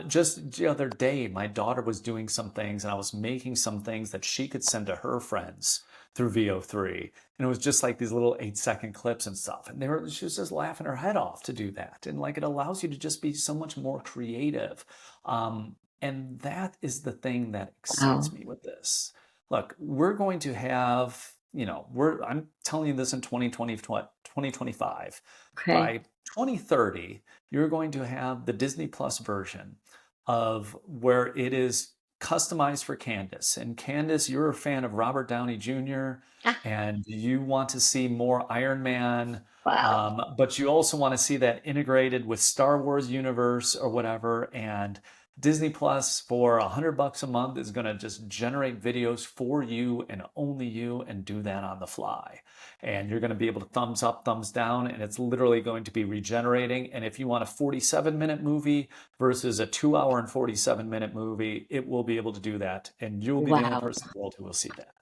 Just the other day, my daughter was doing some things and I was making some things that she could send to her friends through VO3. And it was just like these little 8-second clips and stuff. And she was just laughing her head off to do that. And like it allows you to just be so much more creative. And that is the thing that excites Wow. me with this. Look, we're going to have, I'm telling you this in 2025. Okay. By 2030, you're going to have the Disney Plus version of where it is customized for Candace. And Candace, you're a fan of Robert Downey Jr. Ah, and you want to see more Iron Man, wow. but you also want to see that integrated with Star Wars universe or whatever. And Disney Plus for $100 a month is going to just generate videos for you and only you and do that on the fly. And you're going to be able to thumbs up, thumbs down, and it's literally going to be regenerating. And if you want a 47-minute movie versus a 2 hour and 47-minute movie, it will be able to do that. And you'll be the only Wow. person in the world who will see that.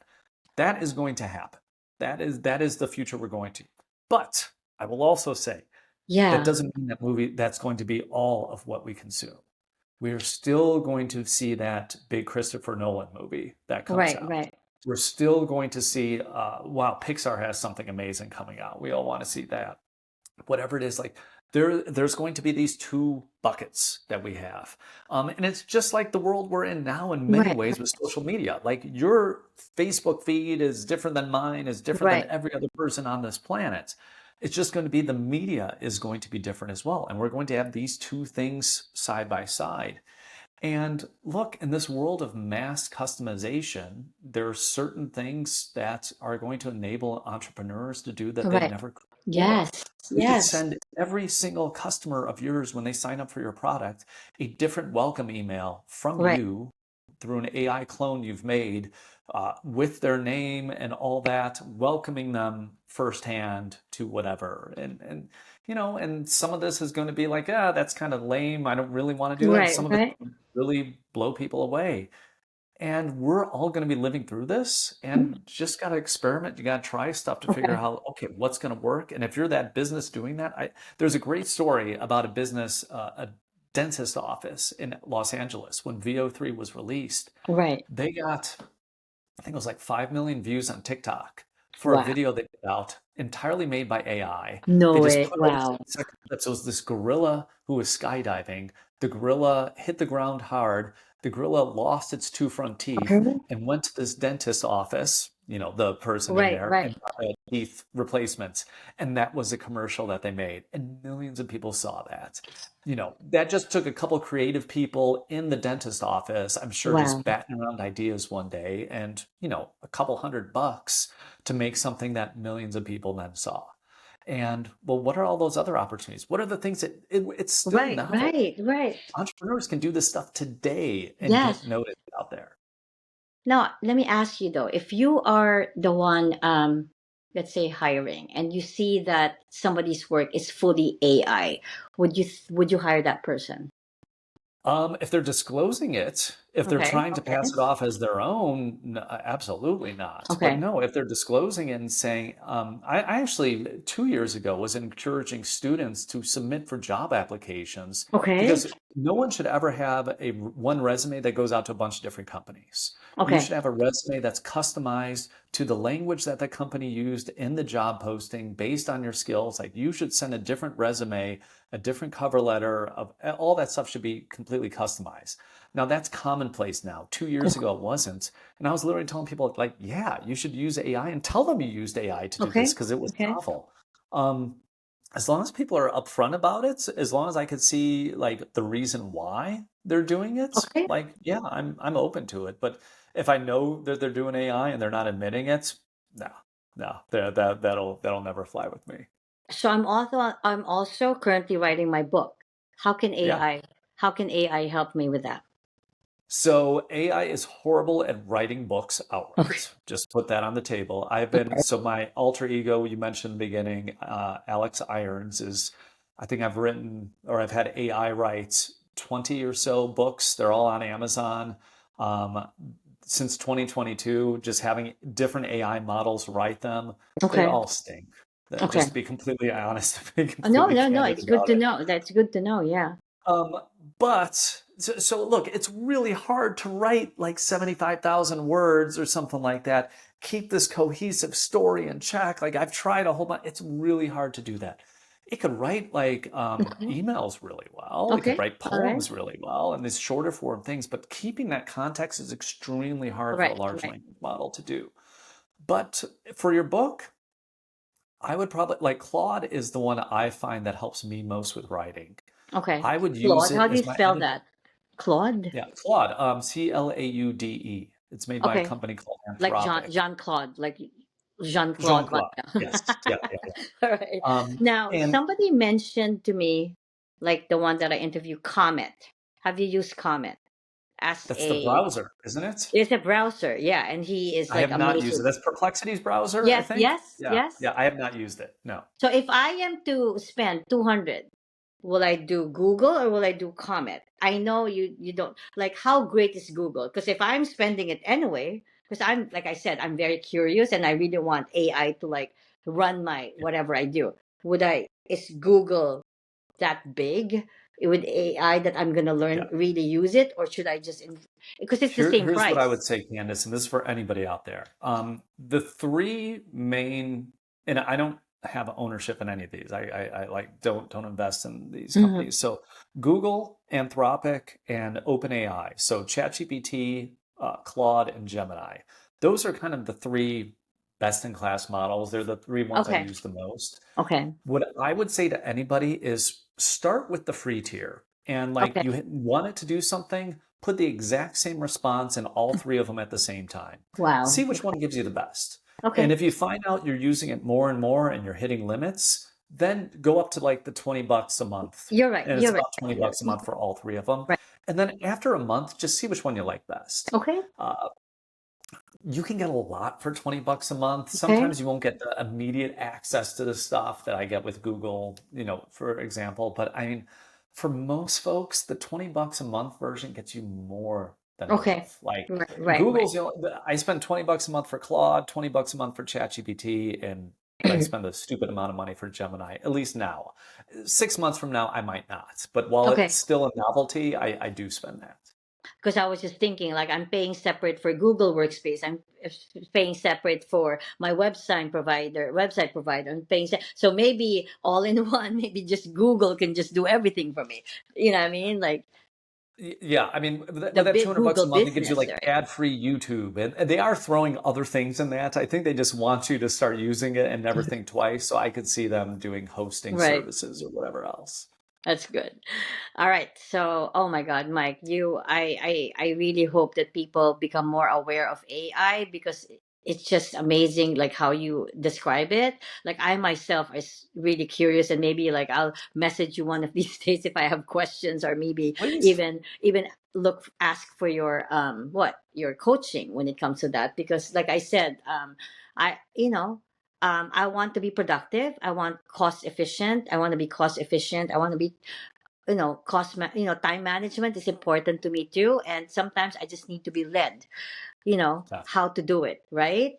That is going to happen. That is the future we're going to. But I will also say that Yeah. doesn't mean that movie that's going to be all of what we consume. We're still going to see that big Christopher Nolan movie that comes Right. out. Right. We're still going to see, wow, Pixar has something amazing coming out. We all want to see that. Whatever it is, like there's going to be these two buckets that we have. And it's just like the world we're in now in many Right. ways with social media. Like your Facebook feed is different than mine, is different than Right. every other person on this planet. It's just going to be the media is going to be different as well. And we're going to have these two things side by side. And look, in this world of mass customization, there are certain things that are going to enable entrepreneurs to do that they've Right. never could before. Yes. You could Yes. send every single customer of yours when they sign up for your product a different welcome email from Right. you through an AI clone you've made with their name and all that, welcoming them firsthand to whatever. And some of this is going to be like, that's kind of lame. I don't really want to do that. Right. Some of it Right. really blow people away. And we're all going to be living through this and just got to experiment. You got to try stuff to figure Okay. out how, okay, what's going to work. And if you're that business doing that, there's a great story about a business, a dentist office in Los Angeles when VO3 was released. Right. They got, I think it was like 5 million views on TikTok for a Wow. video they put out entirely made by AI. They No just way. put out Wow. 7 clips. It was this gorilla who was skydiving. The gorilla hit the ground hard. The gorilla lost its 2 front teeth Okay. and went to this dentist office, the person in Right. there, Right. and got teeth replacements. And that was a commercial that they made. And millions of people saw that. That just took a couple creative people in the dentist office, I'm sure just Wow. batting around ideas one day and, a couple $100 to make something that millions of people then saw. And well, what are all those other opportunities? What are the things that it's still Right. novel? Right. Right. Entrepreneurs can do this stuff today and Yes. get noticed out there. Now, let me ask you though, if you are the one, let's say hiring, and you see that somebody's work is fully AI, would you hire that person? If they're disclosing it, if they're Okay. trying to Okay. pass it off as their own, absolutely not. But Okay. no, if they're disclosing it and saying, I actually 2 years ago was encouraging students to submit for job applications Okay. because no one should ever have one resume that goes out to a bunch of different companies. You Okay. should have a resume that's customized to the language that the company used in the job posting based on your skills. Like you should send a different resume, a different cover letter of all that stuff should be completely customized. Now that's commonplace now. 2 years ago it wasn't. And I was literally telling people like, yeah, you should use AI and tell them you used AI to do this Okay. because it was Okay. novel. Um, as long as people are upfront about it, as long as I could see like the reason why they're doing it, Okay. like yeah, I'm open to it. But if I know that they're doing AI and they're not admitting it, no, no, that'll never fly with me. So I'm also currently writing my book. How can Yeah. AI how can AI help me with that? So AI is horrible at writing books Okay. outright. Just put that on the table. Okay. So my alter ego you mentioned in the beginning, Alex Irons is, I think I've written or I've had AI write 20 or so books. They're all on Amazon. Um, since 2022, just having different AI models write them, they Okay. all stink. Just Okay. to be completely honest, to be No, completely no, no. candid It's good about to it. know. That's good to know. Yeah. Um, but look, it's really hard to write like 75,000 words or something like that. Keep this cohesive story in check. Like I've tried a whole bunch. It's really hard to do that. It could write like Okay. emails really well. It could Okay. write All right. poems really well and these shorter form things, but keeping that context is extremely hard for a Right. large Right. language model to do. But for your book, I would probably like Claude is the one I find that helps me most with writing. Okay. I would use Claude. How it do you as my spell editor. that? Claude. Yeah, Claude, Claude. It's made by a Okay. company called Like Jean Anthropic. Jean Claude, like Jean Claude Van Jean-Claude. Damme. Yes. Yeah, yeah, yeah. All right. Now, And somebody mentioned to me, like the one that I interviewed, Comet. Have you used Comet as that's the a? browser, isn't it? It's a browser, yeah, and he is I like have not used it. amazing. That's Perplexity's browser, I Yes, think. yes, Yeah, yes. yeah, I have not used it. No. So if I am to spend 200, will I do Google or will I do Comet? I know you don't like how great is Google because if I'm spending it anyway, because I'm like I said, I'm very curious and I really want AI to like run my whatever I do. Would I is Google that big with AI that I'm gonna Yeah. learn really use it or should I just because it's the same Here's what I would price. say, Candace, and this is for anybody out there. The three main, and I don't have ownership in any of these. I like don't invest in these Hmm. companies. So Google, Anthropic, and OpenAI. So ChatGPT, Claude, and Gemini. Those are kind of the three best in class models. They're the three ones I Okay. use the most. Okay. What I would say to anybody is start with the free tier. And like Okay. you want it to do something, put the exact same response in all three of them at the same time. Wow. See which one gives you the best. And Okay. if you find out you're using it more and more and you're hitting limits, then go up to like the 20 bucks a month. You're right. And it's You're right. about 20 You're bucks a month for all three of them. right. And then after a month, just see which one you like best. Okay. Uh, you can get a lot for 20 bucks a month. Okay. Sometimes you won't get the immediate access to the stuff that I get with Google, for example. But I mean, for most folks, the 20 bucks a month version gets you more than Okay. enough. Like Right. Right. Google's, I spend 20 bucks a month for Claude, 20 bucks a month for ChatGPT, but I Right. spend a stupid amount of money for Gemini, at least now. 6 months from now, I might not. But while it's Okay. still a novelty, I do spend that. Because I was just thinking, like, I'm paying separate for Google Workspace. I'm paying separate for my website provider. I'm paying so maybe all in one. Maybe just Google can just do everything for me. You know what I mean? Like Yeah, I mean, the with that big 200 bucks Google a month, it gives you business, like right? ad-free YouTube, and they are throwing other things in that. I think they just want you to start using it and never think twice. So I could see them doing hosting Right. services or whatever else. That's good. All right. So, oh my God, Mike, I really hope that people become more aware of AI because it's just amazing, like how you describe it. Like I myself is really curious, and maybe like I'll message you one of these days if I have questions, or maybe Please. even ask for your your coaching when it comes to that. Because, like I said, I I want to be productive. I want cost efficient. I want to be cost efficient. I want to be, time management is important to me too. And sometimes I just need to be led, Yeah, how to do it, right?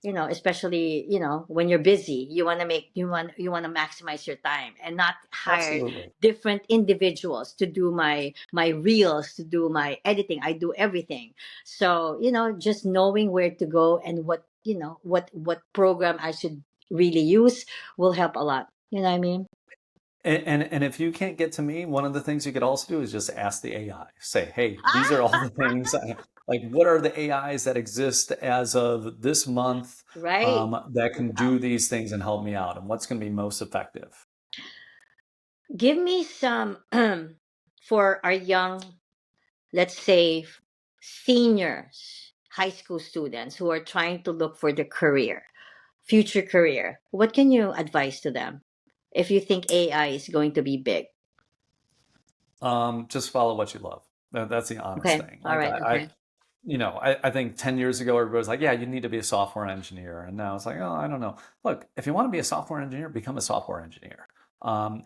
Especially, when you're busy, you want to maximize your time and not hire absolutely. different individuals to do my reels, to do my editing. I do everything. So, just knowing where to go and what program I should really use will help a lot. You know what I mean? And if you can't get to me, one of the things you could also do is just ask the AI. Say, hey, these are all the things. Like, what are the AIs that exist as of this month Right. that can Wow. do these things and help me out? And what's going to be most effective? Give me some for our young, let's say, seniors, high school students who are trying to look for the career, future career. What can you advise to them if you think AI is going to be big? Just follow what you love. That's the honest Okay. thing. All Like right. Okay. I think 10 years ago, everybody was like, yeah, you need to be a software engineer. And now it's like, oh, I don't know. Look, if you want to be a software engineer, become a software engineer.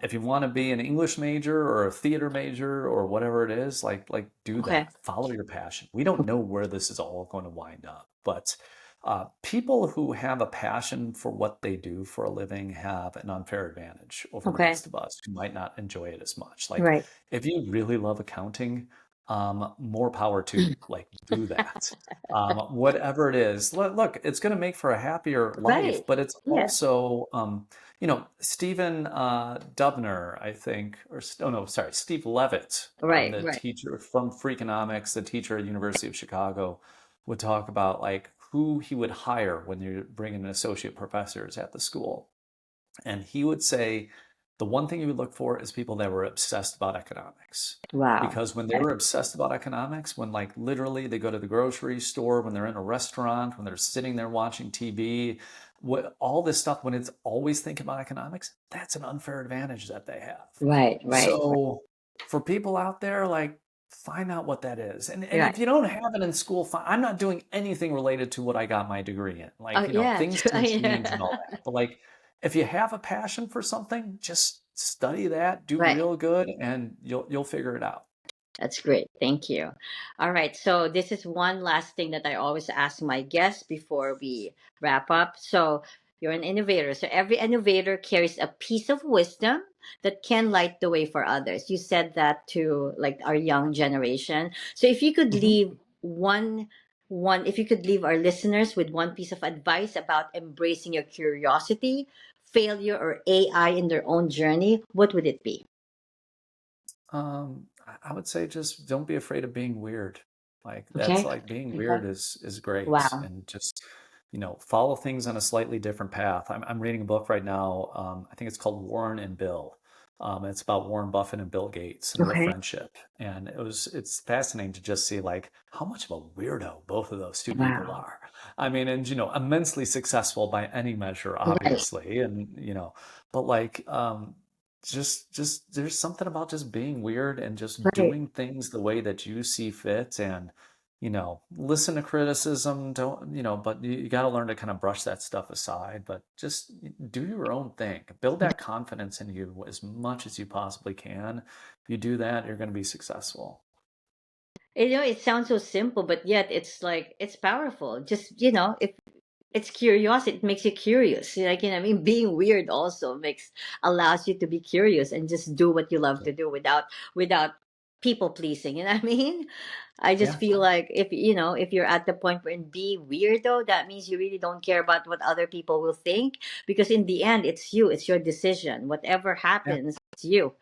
If you want to be an English major or a theater major or whatever it is, do Okay. that. Follow your passion. We don't know where this is all going to wind up, but people who have a passion for what they do for a living have an unfair advantage over the Okay. rest of us who might not enjoy it as much. Like, Right. if you really love accounting, more power to you. Like, do that. Whatever it is, look, it's going to make for a happier life, Right. but it's Yeah. also, Stephen Dubner, I think, oh no, sorry, Steve Levitt, Right. the Right. teacher from Freakonomics, the teacher at University of Chicago, would talk about like who he would hire when you're bringing in associate professors at the school. And he would say the one thing you would look for is people that were obsessed about economics. Wow. Because when they Okay. were obsessed about economics, when like literally they go to the grocery store, when they're in a restaurant, when they're sitting there watching TV, all this stuff, when it's always thinking about economics, that's an unfair advantage that they have. Right. Right. So for people out there, like, find out what that is. And Right. if you don't have it in school, fine. I'm not doing anything related to what I got my degree in. Oh Like, yeah. things True. can change and all that. But like, if you have a passion for something, just study that, do Right. real good, and you'll figure it out. That's great. Thank you. All right. So this is one last thing that I always ask my guests before we wrap up. So you're an innovator. So every innovator carries a piece of wisdom that can light the way for others. You said that to like our young generation. So if you could Mhm. leave if you could leave our listeners with one piece of advice about embracing your curiosity, failure, or AI in their own journey, what would it be? I would say just don't be afraid of being weird. Like, that's Okay. like being Okay. weird is great, Wow. and just follow things on a slightly different path. I'm reading a book right now. I think it's called Warren and Bill. It's about Warren Buffett and Bill Gates and their Okay. friendship, and it's fascinating to just see like how much of a weirdo both of those two people Wow. are. I mean, and immensely successful by any measure, Right. obviously, and but like just there's something about just being weird and just Right. doing things the way that you see fit, and listen to criticism, don't but you got to learn to kind of brush that stuff aside, but just do your own thing, build that confidence in you as much as you possibly can. If you do that, you're going to be successful. It sounds so simple, but yet it's like it's powerful. Just, if it's curiosity, it makes you curious. Like, I mean, being weird also allows you to be curious and just do what you love Yeah. to do without people pleasing. You know what I mean? I just Yeah. feel like if you're at the point where be weirdo, that means you really don't care about what other people will think, because in the end, it's your decision. Whatever Yeah. happens, it's you.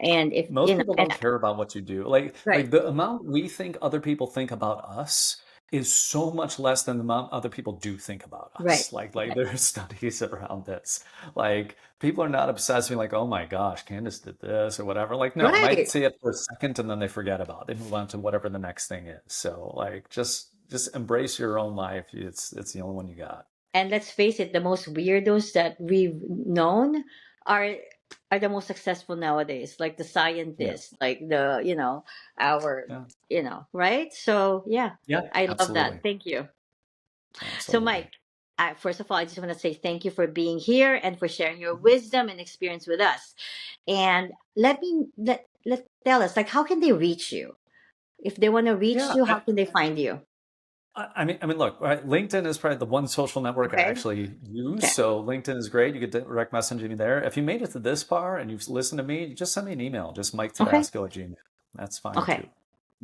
And if Most people don't care about what you do. Like right, the amount we think other people think about us is so much less than the amount other people do think about right, us. Like there are studies around this. Like, people are not obsessing like, oh my gosh, Candace did this or whatever. Like, no, might right. say it for a second and then they forget about it. They move on to whatever the next thing is. So like, just embrace your own life. It's the only one you got. And let's face it, the most weirdos that we've known are are the most successful nowadays, like the Yeah. scientists, like our, Yeah. right? So yeah, Yeah. I love that. Absolutely. Thank you. So Absolutely. Mike, first of all, I just want to say thank you for being here and for sharing your wisdom and experience with us. And let tell us, like, how can they reach you? If they want to reach Yeah. you, how can they find you? I mean, look, right, LinkedIn is probably the one social network I Okay. actually use. Okay. So LinkedIn is great. You could direct message me there. If you made it to this far and you've listened to me, just send me an email. Just Okay. MikeTodasco@gmail. That's fine Okay. too.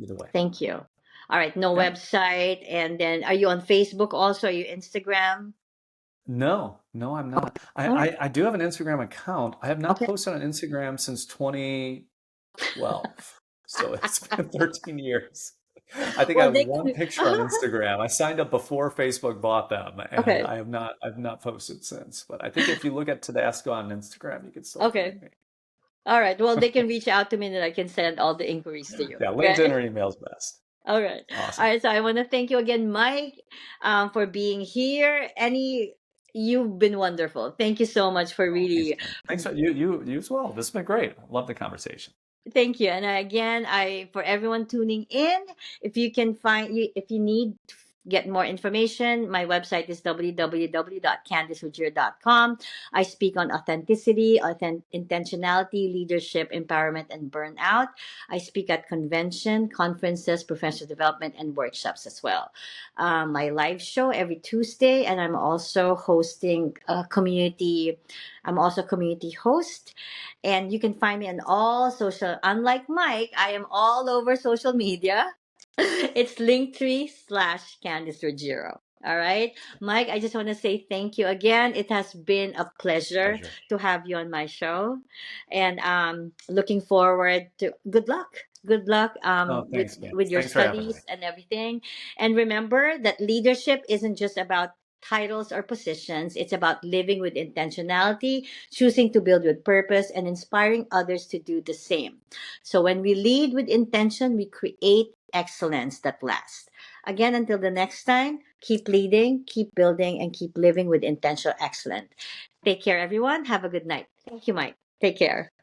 Either way. Thank you. All right, no Yeah. website. And then are you on Facebook also? Are you Instagram? No, no, I'm Oh, not. all right. I do have an Instagram account. I have not Okay. posted on Instagram since 2012. So it's been 13 years. I think I Well, have they one can. picture on Instagram. I signed up before Facebook bought them, and Okay. I've not posted since. But I think if you look at Todasco on Instagram, you can still find Okay. me. All right. Well, they can reach out to me and I can send all the inquiries to you. Yeah, LinkedIn Okay. or email is best. All right. All Awesome. right. So I want to thank you again, Mike, for being here. You've been wonderful. Thank you so much for Oh, thanks, really. Jen. Thanks for you as well. This has been great. Love the conversation. Thank you. And again, I for everyone tuning in, if you need to get more information, my website is www.candicewithjir.com. I speak on authenticity, intentionality, leadership, empowerment, and burnout. I speak at convention, conferences, professional development, and workshops as well. My live show every Tuesday, and I'm also hosting a community. I'm also a community host, and you can find me on all social. Unlike Mike, I am all over social media. It's Linktree/Candice Ruggiero. All right. Mike, I just want to say thank you again. It has been a pleasure Pleasure. to have you on my show. And looking forward to good luck. Good luck Oh, with thanks, with Candace. your Thanks for having me. studies and everything. And remember that leadership isn't just about titles or positions. It's about living with intentionality, choosing to build with purpose, and inspiring others to do the same. So when we lead with intention, we create excellence that lasts. Again, until the next time, keep leading, keep building, and keep living with intentional excellence. Take care, everyone. Have a good night. Thank you, Mike. Take care.